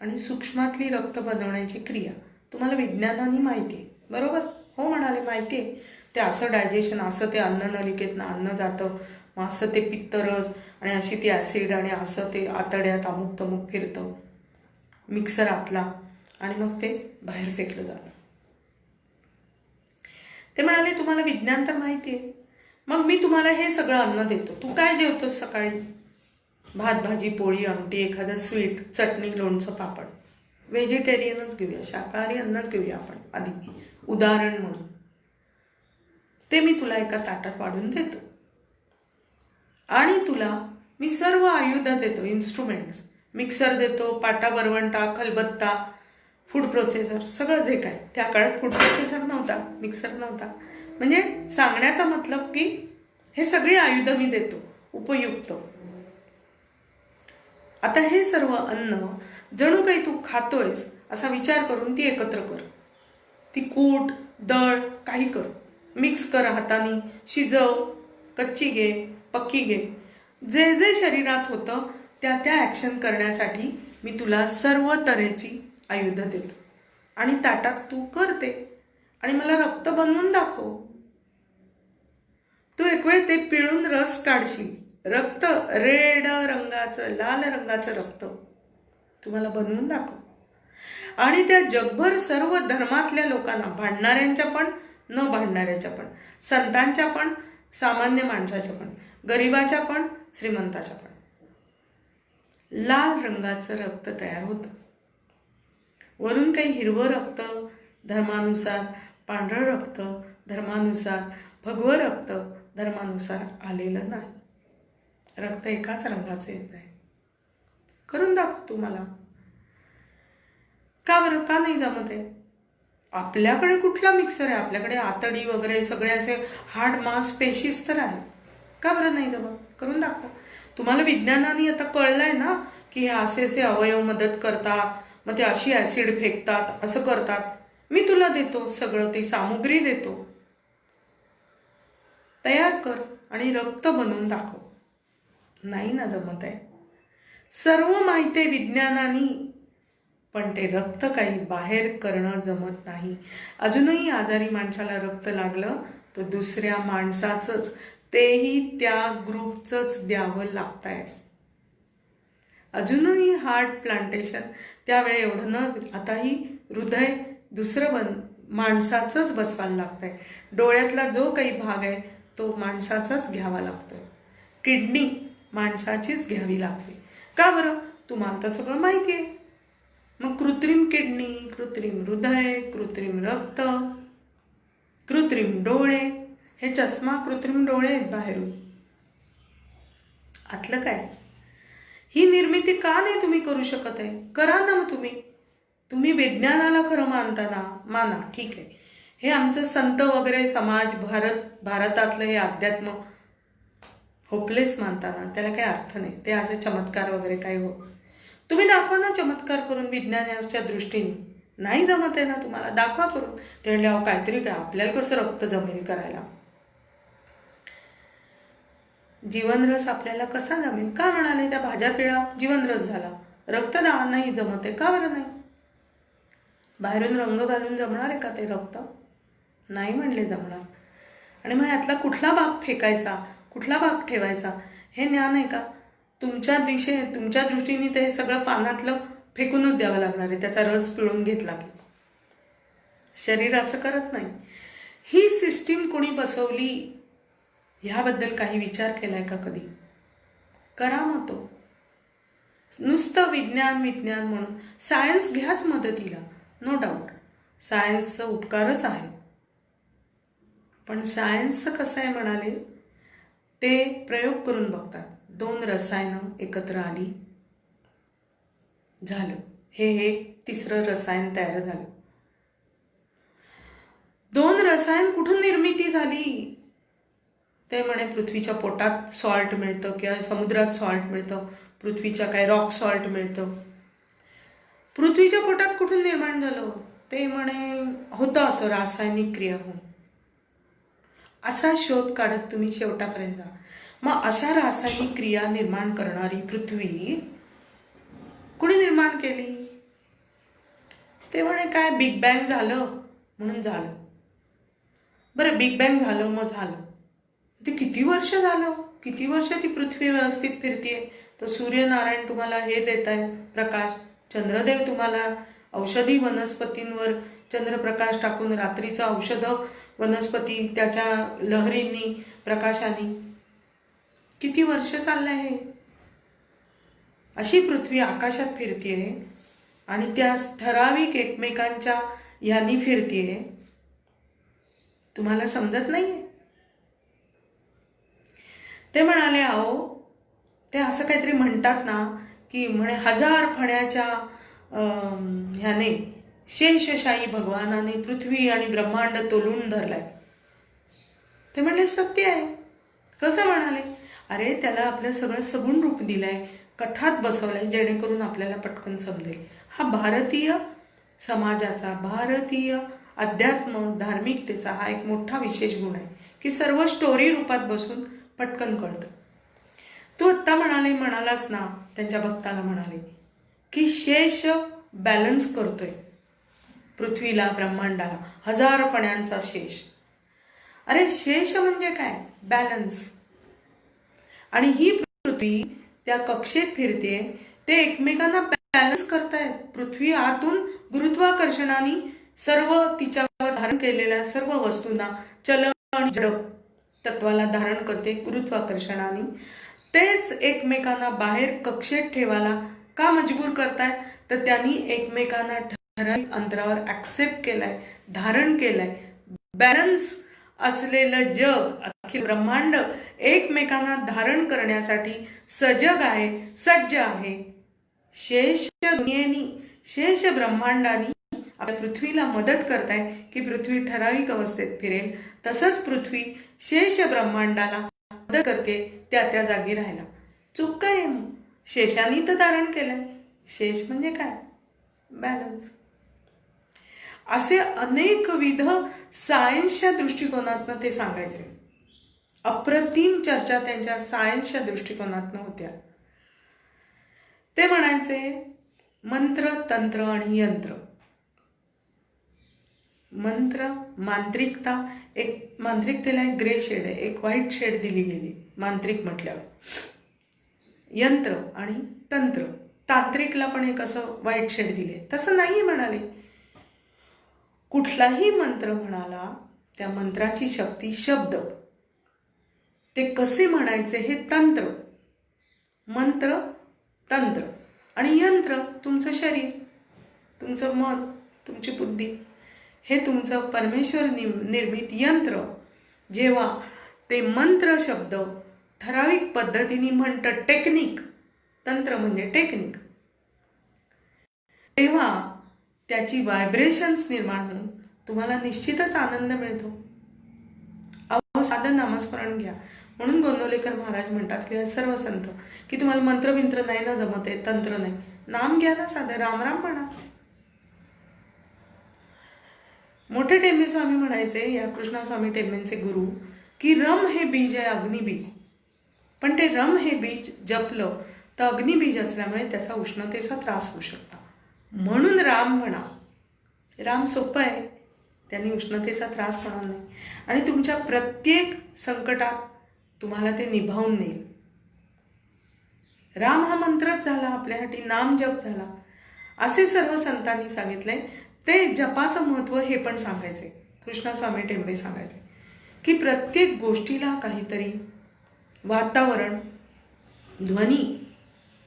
आणि सूक्ष्मातली रक्त बनवण्याची क्रिया तुम्हाला विज्ञानाने माहिती आहे. बरोबर? हो म्हणाले, माहिती आहे. ते असं डायजेशन, असं ते अन्ननलिकेतनं अन्न जातं, मग असं ते पित्तरस आणि अशी ती ॲसिड आणि असं ते आतड्यात अमुक तमुक फिरतं मिक्सर आतला आणि मग ते बाहेर फेकलं जातं. ते म्हणाले, तुम्हाला विज्ञान तर माहिती आहे, मग मी तुम्हाला हे सगळं अन्न देतो, तू काय जेवतोस सकाळी? भात, भाजी, पोळी, आमटी, एखादं स्वीट, चटणी, लोणचं, पापड. व्हेजिटेरियनच घेऊया, शाकाहारी अन्नच घेऊया आपण आधी उदाहरण म्हणून. ते मी तुला एका ताटात वाढून देतो आणि तुला मी सर्व आयुध देतो, इन्स्ट्रुमेंट्स, मिक्सर देतो, पाटा वरवंटा, खलबत्ता, फूड प्रोसेसर, सगळं जे काय. त्या काळात फूड प्रोसेसर नव्हता, मिक्सर नव्हता. म्हणजे सांगण्याचा मतलब की हे सगळी आयुध मी देतो उपयुक्त. आता हे सर्व अन्न जणू काही तू खातोयस असा विचार करून ती एकत्र कर. ती कूट, दळ, काही कर, मिक्स कर हाताने, शिजव, कच्ची घे, पक्की घे. जे जे शरीरात होतं त्या त्या ॲक्शन करण्यासाठी मी तुला सर्व तऱ्हेची आयुध देतो आणि ताटात तू करते आणि मला रक्त बनवून दाखव. तू एक वेळ ते पिळून रस काढशील, रक्त, रेड रंगाचं, लाल रंगाचं रक्त तुम्हाला बनवून दाखव. आणि त्या जगभर सर्व धर्मातल्या लोकांना, भांडणाऱ्यांच्या पण, न भांडणाऱ्याच्या पण, संतांच्या पण, सामान्य माणसाच्या पण, गरिबाच्या पण, श्रीमंताच्या पण, लाल रंगाचं रक्त तयार होतं. वरून काही हिरवं रक्त धर्मानुसार, पांढरं रक्त धर्मानुसार, भगवं रक्त धर्मानुसार आलेलं नाही. रक्त एकाच रंगाचं येत आहे. करून दाखव तू मला. का बरं, का नाही जमत आहे? आपल्याकडे कुठला मिक्सर आहे? आपल्याकडे आतडी वगैरे सगळे असे हार्ड मांस पेशीस तर आहे. का बरं नाही जमत? करून दाखव. तुम्हाला विज्ञानाने आता कळलंय ना की हे असे अवयव मदत करतात, मग ते अशी ॲसिड फेकतात, असं करतात. मी तुला देतो सगळं, ती सामुग्री देतो. तयार कर आणि रक्त बनवून दाखव. नाही ना जमत आहे? सर्व माहिती आहे विज्ञानाने, पण ते रक्त काही बाहेर करणं जमत नाही. अजूनही आजारी माणसाला रक्त लागलं तर दुसऱ्या माणसाचंच, तेही त्या ग्रुपचंच द्यावं लागतंय. अजूनही हार्ट प्लांटेशन त्यावेळी एवढं न, आताही हृदय दुसरं माणसाचंच बसवायला लागतंय. डोळ्यातला जो काही भाग आहे तो माणसाचाच घ्यावा लागतोय. किडनी माणसाचीच घ्यावी लागते. का बरं? तुम्हाला तर सगळं माहिती आहे. मग कृत्रिम किडनी, कृत्रिम हृदय, कृत्रिम रक्त, कृत्रिम डोळे, हे चष्मा कृत्रिम डोळे आहेत बाहेरून. आतलं काय? ही निर्मिती का नाही तुम्ही करू शकत आहे? करा ना मग तुम्ही विज्ञानाला खरं मानताना माना, ठीक आहे. हे आमचं संत वगैरे समाज, भारतातलं हे अध्यात्म होपलेस मानताना त्याला काही अर्थ नाही. ते असे चमत्कार वगैरे काही हो, तुम्ही दाखवा ना चमत्कार करून विज्ञानाच्या दृष्टीने. नाही जमत आहे ना तुम्हाला, दाखवा करून. ते म्हणले अहो काहीतरी काय, आपल्याला कसं रक्त जमेल करायला? जीवनरस आपल्याला कसा जमेल? का म्हणाले त्या भाज्या पिळा, जीवनरस झाला. रक्तदान नाही जमत आहे, का बरं नाही? बाहेरून रंग घालून जमणार आहे का ते रक्त? नाही म्हणले जमणार. आणि मग यातला कुठला भाग फेकायचा, कुठला भाग ठेवायचा, हे ज्ञान आहे का? तुमच्या दृष्टीने ते सगळं पानातलं फेकूनच द्यावं लागणार आहे, त्याचा रस पिळून घेतला की. शरीर असं करत नाही. ही सिस्टीम कोणी बसवली ह्याबद्दल काही विचार केलाय का कधी? करा मग तो. नुसतं विज्ञान म्हणून सायन्स घ्याच मदतीला, नो डाऊट. सायन्सचा उपकारच आहे. पण सायन्सचं कसं आहे म्हणाले, ते प्रयोग करून बघतात. 2 रसायनं एकत्र आली, झालं. हे एक तिसरं रसायन तयार झालं. 2 रसायन कुठून निर्मिती झाली? ते म्हणे पृथ्वीच्या पोटात सॉल्ट मिळतं किंवा समुद्रात सॉल्ट मिळतं, पृथ्वीच्या काय रॉक सॉल्ट मिळतं. पृथ्वीच्या पोटात कुठून निर्माण झालं? ते म्हणे होतं असं रासायनिक क्रिया होऊन. असा शोध काढत तुम्ही शेवटापर्यंत जा. मग अशा रासायनिक क्रिया निर्माण करणारी पृथ्वी कुणी निर्माण केली? ते म्हणे काय बिग बँग झालं म्हणून झालं. बरं बिग बँग झालं मग झालं, ते किती वर्ष झालं? किती वर्ष ती पृथ्वी व्यवस्थित फिरतीये? तर सूर्यनारायण तुम्हाला हे देत आहे प्रकाश, चंद्रदेव तुम्हाला औषधी वनस्पतींवर चंद्रप्रकाश टाकून रात्रीचं औषधं वनस्पती त्याच्या लहरींनी, प्रकाशाने. किती वर्ष चाललंय हे? अशी पृथ्वी आकाशात फिरतीये आणि त्या ठराविक एकमेकांच्या यांनी फिरतीये, तुम्हाला समजत नाहीये? ते म्हणाले, अहो ते असं काहीतरी म्हणतात ना की म्हणे 1000 फण्याच्या ह्याने शेषशाही भगवानाने पृथ्वी आणि ब्रह्मांड तोलून धरलाय. ते म्हणले सत्य आहे. कसं म्हणाले? अरे त्याला आपलं सगळं सगुण रूप दिलंय, कथात बसवलंय, जेणेकरून आपल्याला पटकन समजेल. हा भारतीय समाजाचा, भारतीय अध्यात्म धार्मिकतेचा हा एक मोठा विशेष गुण आहे की सर्व स्टोरी रूपात बसून पटकन कळतं. तू आत्ता म्हणालास ना, त्यांच्या भक्ताला म्हणाले की शेष बॅलन्स करतोय पृथ्वीला, ब्रह्मांडाला, 1000 फण्यांचा शेष. अरे शेष म्हणजे काय? बॅलन्स. आणि ही पृथ्वी त्या कक्षेत फिरते, ते एकमेकांना बॅलन्स करतायत. पृथ्वी आतून गुरुत्वाकर्षणाने सर्व तिच्यावर धारण केलेल्या सर्व वस्तूंना, चलन आणि जड तत्वाला धारण करते गुरुत्वाकर्षणाने. तेच एकमेकांना बाहेर कक्षेत ठेवायला का मजबूर करतायत? तर त्यांनी एकमेकांना ठराविक अंतरावर ऍक्सेप्ट केलाय, धारण केलंय. बॅलन्स असलेलं जग, अखिल ब्रह्मांड एकमेकांना धारण करण्यासाठी सजग आहे, सज्ज आहे. शेष दुनियेनी, शेष ब्रह्मांडानी आपल्या पृथ्वीला मदत करताय की पृथ्वी ठराविक अवस्थेत फिरेल. तसंच पृथ्वी शेष ब्रह्मांडाला मदत करते त्या जागी राहायला. चूक काय आहे? शेषानी तर धारण केलंय. शेष म्हणजे काय? बॅलन्स. असे अनेकविध सायन्सच्या दृष्टिकोनातनं ते सांगायचे. अप्रतिम चर्चा त्यांच्या सायन्सच्या दृष्टिकोनातनं होत्या. ते म्हणायचे मंत्र, तंत्र आणि यंत्र. मंत्र, मांत्रिकता, एक मांत्रिकतेला एक ग्रे शेड आहे, एक व्हाईट शेड दिली गेली मांत्रिक म्हटल्यावर. यंत्र आणि तंत्र, तांत्रिकला पण एक असं व्हाईट शेड दिले. तसं नाही म्हणाले. कुठलाही मंत्र म्हणाला, त्या मंत्राची शक्ती शब्द, ते कसे म्हणायचे हे तंत्र. मंत्र, तंत्र आणि यंत्र तुमचं शरीर, तुमचं मन, तुमची बुद्धी, हे तुमचं परमेश्वर निर्मित यंत्र. जेव्हा ते मंत्र शब्द ठराविक पद्धतीने म्हणतं, टेक्निक, तंत्र म्हणजे टेक्निक, तेव्हा त्याची व्हायब्रेशन्स निर्माण होऊन तुम्हाला निश्चितच आनंद मिळतो. अहो साधं नामस्मरण घ्या. म्हणून गोंदवलेकर महाराज म्हणतात किंवा सर्व संत की तुम्हाला मंत्रविंत्र नाही ना जमत आहे, तंत्र नाही, नाम घ्या ना साधं, रामराम म्हणा. मोठे टेंबे स्वामी म्हणायचे, या कृष्णस्वामी टेंबेंचे गुरु, की रम हे बीज आहे, अग्निबीज. पण ते रम हे बीज जपलं तर अग्निबीज असल्यामुळे त्याचा उष्णतेचा त्रास होऊ शकतो. म्हणून राम म्हणा. राम सोपं आहे, त्यांनी उष्णतेचा त्रास होणार नाही आणि तुमच्या प्रत्येक संकटात तुम्हाला ते निभावून नेईल. राम हा मंत्रच झाला आपल्यासाठी, नाम जप झाला. असे सर्व संतांनी सांगितले. ते जपाचं महत्त्व हे पण सांगायचे. कृष्णस्वामी टेंबे सांगायचे की प्रत्येक गोष्टीला काहीतरी वातावरण, ध्वनी,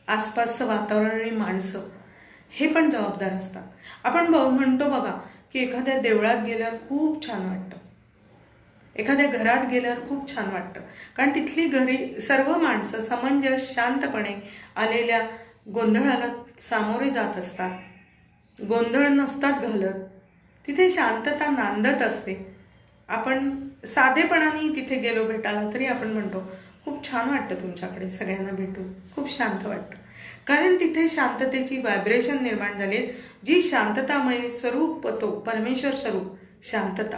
आसपासचं वातावरण आणि माणसं हे पण जबाबदार असतात. आपण म्हणतो बघा की एखाद्या देवळात गेल्यावर खूप छान वाटतं, एखाद्या घरात गेल्यावर खूप छान वाटतं, कारण तिथली घरी सर्व माणसं समंजस शांतपणे आलेल्या गोंधळाला सामोरे जात असतात, गोंधळ नसतात घालत, तिथे शांतता नांदत असते. आपण साधेपणाने तिथे गेलो भेटायला तरी आपण म्हणतो खूप छान वाटतं तुमच्याकडे, सगळ्यांना भेटून खूप शांत वाटतं, कारण तिथे शांततेची व्हायब्रेशन निर्माण झाली. जी शांततामय स्वरूप, तो परमेश्वर स्वरूप शांतता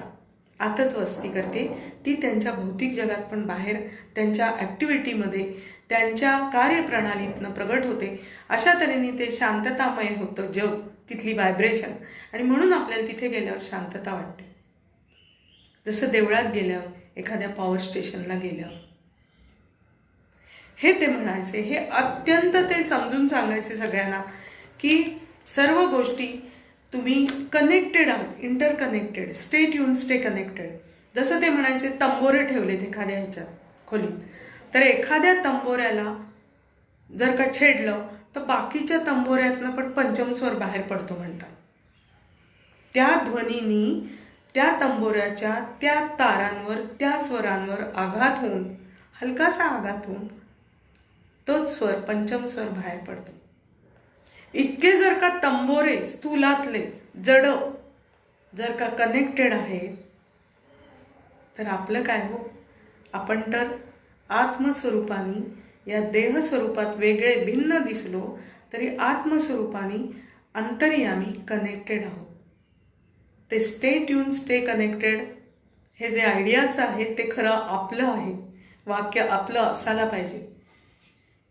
आतच वस्ती करते, ती त्यांच्या भौतिक जगात पण बाहेर त्यांच्या ॲक्टिव्हिटीमध्ये, त्यांच्या कार्यप्रणालीतनं प्रगट होते. अशा तऱ्हेने ते शांततामय होतं जग, तिथली व्हायब्रेशन. आणि म्हणून आपल्याला तिथे गेल्यावर शांतता वाटते. जसं देवळात गेल्यावर, एखाद्या पॉवर स्टेशनला गेल्यावर. हे ते म्हणायचे. हे अत्यंत ते समजून सांगायचे सगळ्यांना की सर्व गोष्टी तुम्ही कनेक्टेड आहात, interconnected. Stay tune, stay connected. जसं ते म्हणायचे तंबोरे ठेवलेत एखाद्या ह्याच्यात खोलीत, तर एखाद्या तंबोऱ्याला जर का छेडलं तर बाकीच्या तंबोऱ्यातनं पण पंचम स्वर बाहेर पडतो म्हणतात. त्या ध्वनीनी त्या तंबोऱ्याच्या त्या तारांवर त्या स्वरांवर आघात होऊन, हलकासा आघात होऊन तोच स्वर पंचम स्वर बाहेर पडतो. इतके जर का तंबोरे स्थूलातले जड जर का कनेक्टेड आहेत तर आपलं काय हो, आपण तर आत्मस्वरूपानी या देह स्वरूपात वेगळे भिन्न दिसलो तरी आत्मस्वरूपानी अंतर्यामी कनेक्टेड आहोत. ते स्टे ट्यून स्टे कनेक्टेड हे जे आयडियाचं आहे ते खरं आपलं आहे. वाक्य आपलं असायला पाहिजे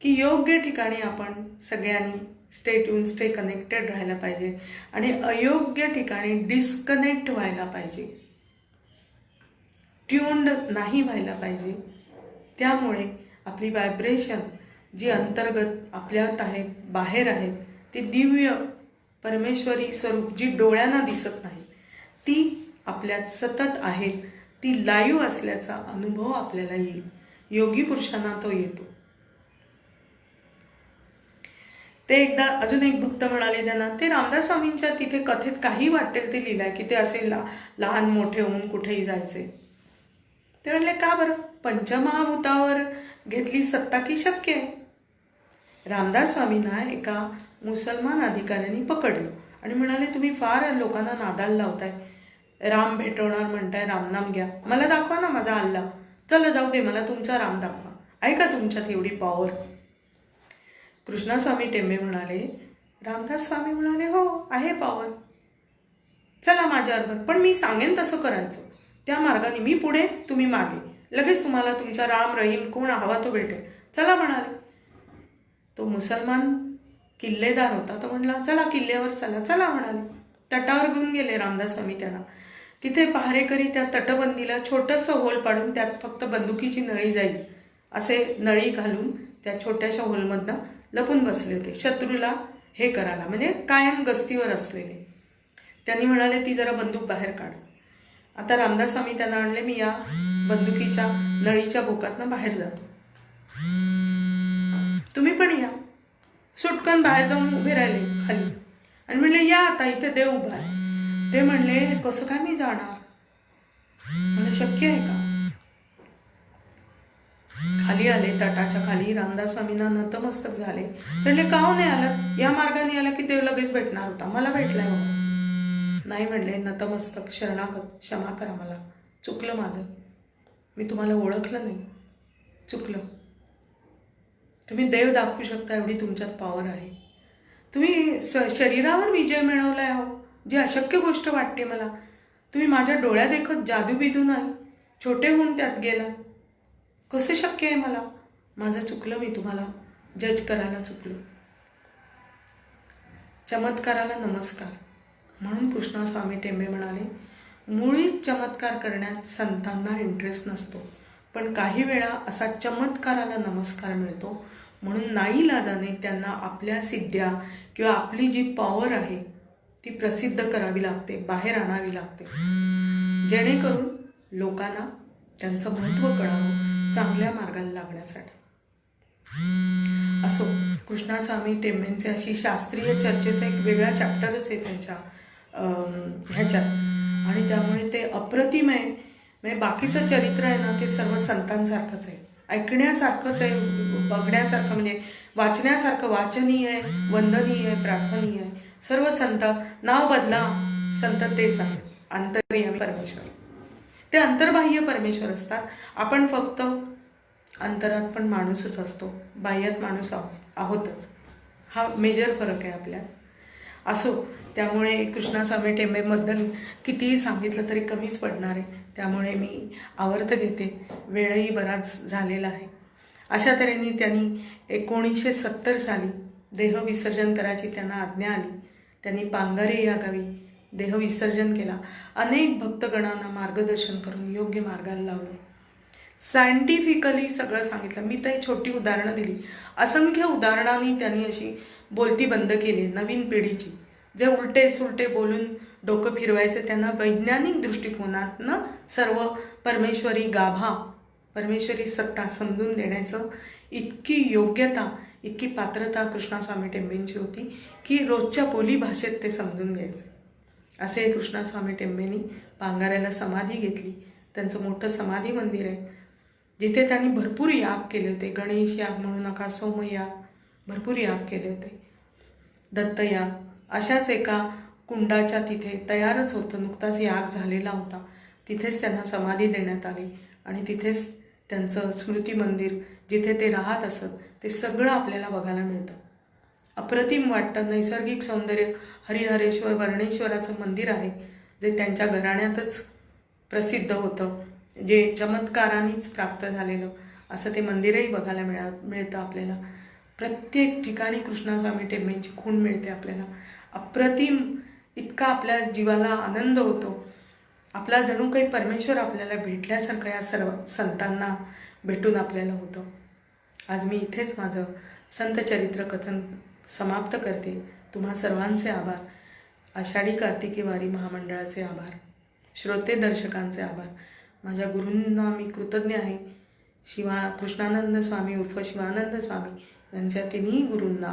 की योग्य ठिकाणी आपण सगळ्यांनी स्टे ट्यून स्टे कनेक्टेड राहायला पाहिजे आणि अयोग्य ठिकाणी डिस्कनेक्ट व्हायला पाहिजे, ट्यून्ड नाही व्हायला पाहिजे. त्यामुळे आपली व्हायब्रेशन जी अंतर्गत आपल्यात आहेत, बाहेर आहेत, ती दिव्य परमेश्वरी स्वरूप जी डोळ्यांना दिसत नाही ती आपल्यात सतत आहेत, ती लाईव्ह असल्याचा अनुभव आपल्याला येईल. योगी पुरुषांना तो येतो. ते एकदा अजून एक भक्त म्हणाले त्यांना, ते रामदास स्वामींच्या तिथे कथेत काही वाटेल ते लिहिलंय की ते असे लहान मोठे होऊन कुठेही जायचे. ते म्हणले का बरं, पंचमहाभूतावर घेतली सत्ता की शक्य आहे. रामदास स्वामींना एका मुसलमान अधिकाऱ्यांनी पकडलं आणि म्हणाले, तुम्ही फार लोकांना नादाला लावताय, राम भेटवणार म्हणताय, रामनाम घ्या, मला दाखवा ना माझा अल्लाह, चला जाऊ दे, मला तुमचा राम दाखवा, आहे का तुमच्यात एवढी पॉवर. कृष्णस्वामी टेंबे म्हणाले, रामदास स्वामी म्हणाले, हो आहे पॉवर, चला माझ्याबरोबर, पण मी सांगेन तसं करायचं, त्या मार्गाने मी पुढे तुम्ही मागे, लगेच तुम्हाला तुमचा राम रहीम कोण हवा तो भेटेल, चला म्हणाले. तो मुसलमान किल्लेदार होता, तो म्हणला चला किल्ल्यावर चला, चला म्हणाले. तटावर घेऊन गेले रामदास स्वामी त्यांना. तिथे पहारेकरी त्या तटबंदीला छोटंसं होल पाडून त्यात फक्त बंदुकीची नळी जाईल असे नळी घालून त्या छोट्याशा होलमधनं लपून बसले होते, शत्रूला हे करायला, म्हणजे कायम गस्तीवर असलेले. त्यांनी म्हणाले, ती जरा बंदूक बाहेर काढ. आता रामदास स्वामी त्यांना आणले, मी या बंदुकीच्या नळीच्या भोकातनं बाहेर जातो, तुम्ही पण या. सुटकन बाहेर जाऊन उभे राहिले खाली आणि म्हणले, या आता इथे देव उभा आहे. ते म्हणले, कसं काय मी जाणार, मला शक्य आहे का. खाली आले, तटाच्या खाली. रामदास स्वामींना नतमस्तक झाले. म्हणले, का नाही आलात, या मार्गाने आला की देव लगेच भेटणार होता, मला भेटलाय बाबा. नाही म्हणले, नतमस्तक, शरणागत, क्षमा करा, मला चुकलं माझं, मी तुम्हाला ओळखलं नाही, चुकलं. तुम्ही देव दाखवू शकता एवढी तुमच्यात पॉवर आहे. तुम्ही शरीरावर विजय मिळवलाय हो, जी अशक्य गोष्ट वाटते मला. तुम्ही माझ्या डोळ्या देखत जादू बिदू नाही, छोटे होऊन त्यात गेला, कसं शक्य आहे मला. माझं चुकलं, मी तुम्हाला जज करायला चुकलो. चमत्काराला नमस्कार. म्हणून कृष्णस्वामी टेंबे म्हणाले, मुळीच चमत्कार करण्यात संतांना इंटरेस्ट नसतो, पण काही वेळा असा चमत्काराला नमस्कार मिळतो, म्हणून नाईलाजाने त्यांना आपल्या सिद्ध्या किंवा आपली जी पॉवर आहे ती प्रसिद्ध करावी लागते, बाहेर आणावी लागते, जेणेकरून लोकांना त्यांचं महत्त्व कळावं, चांगल्या मार्गाला लागण्यासाठी. असो, कृष्णस्वामी टेंबेंचे अशी शास्त्रीय चर्चेचा एक वेगळा चॅप्टरच आहे त्यांच्या ह्याच्यात, आणि त्यामुळे ते अप्रतिम आहे. म्हणजे बाकीचं चरित्र आहे ना ते सर्व संतांसारखंच आहे, ऐकण्यासारखंच आहे, बघण्यासारखं म्हणजे वाचण्यासारखं, वाचनीय आहे, वंदनीय आहे, प्रार्थनीय आहे. सर्व संत, नाव बदला, संत तेच आहे, अंतर्यामी परमेश्वर. ते अंतर्बाह्य परमेश्वर असतात. आपण फक्त अंतरात पण माणूसच असतो, बाह्यात माणूस आहोतच. हा मेजर फरक आहे आपल्यात. असो, त्यामुळे कृष्णस्वामी टेंबेबद्दल कितीही सांगितलं तरी कमीच पडणार आहे, त्यामुळे मी आवर्त घेते, वेळही बराच झालेला आहे. अशा तऱ्हेने त्यांनी 1970 साली देहविसर्जन करायची त्यांना आज्ञा आली. त्यांनी पांगारे या गावी देहविसर्जन केला. अनेक भक्तगणांना मार्गदर्शन करून योग्य मार्गाला लावलं. सायंटिफिकली सगळं सांगितलं. मी तर छोटी उदाहरणं दिली, असंख्य उदाहरणांनी त्यांनी अशी बोलती बंद केली नवीन पिढीची. जे उलटे सुलटे बोलून डोकं फिरवायचे त्यांना वैज्ञानिक दृष्टिकोनातनं सर्व परमेश्वरी गाभा, परमेश्वरी सत्ता समजून देण्याचं इतकी योग्यता, इतकी पात्रता कृष्णास्वामी टेंबेंची होती की रोजच्या बोलीभाषेत ते समजून घ्यायचे. असे कृष्णास्वामी टेंबेंनी पांगाऱ्याला समाधी घेतली. त्यांचं मोठं समाधी मंदिर आहे, जिथे त्यांनी भरपूर याग केले होते. गणेश याग म्हणू नका, सोमयाग, भरपूर याग केले होते. दत्तयाग अशाच एका कुंडाच्या तिथे तयारच होतं, नुकताच याग झालेला होता. तिथेच त्यांना समाधी देण्यात आली आणि तिथेच त्यांचं स्मृती मंदिर, जिथे ते राहत असत, ते सगळं आपल्याला बघायला मिळतं. अप्रतिम वाटतं. नैसर्गिक सौंदर्य, हरिहरेश्वर वर्णेश्वराचं मंदिर आहे, जे त्यांच्या घराण्यातच प्रसिद्ध होतं, जे चमत्कारानेच प्राप्त झालेलं असं ते मंदिरही बघायला मिळतं आपल्याला. प्रत्येक ठिकाणी कृष्णास्वामी टेंबेंची खूण मिळते आपल्याला. अप्रतिम इतका आपल्या जीवाला आनंद होतो. आपला जणू काही परमेश्वर आपल्याला भेटल्यासारखं या सर्व संतांना भेटून आपल्याला होतं. आज मी इथेच माझं संत चरित्र कथन समाप्त करते. तुम्हा सर्वांचे आभार. आषाढी कार्तिकी वारी महामंडळाचे आभार. श्रोते दर्शकांचे आभार. माझ्या गुरूंना मी कृतज्ञ आहे. कृष्णानंद स्वामी उर्फ शिवानंद स्वामी यांच्या तिन्ही गुरूंना,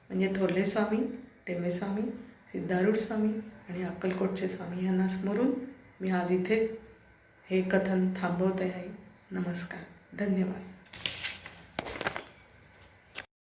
म्हणजे थोरले स्वामी, टेंबे स्वामी, सिद्धारूढ स्वामी आणि अक्कलकोटचे स्वामी यांना स्मरून मी आज इथेच हे कथन थांबवते आहे. नमस्कार. धन्यवाद.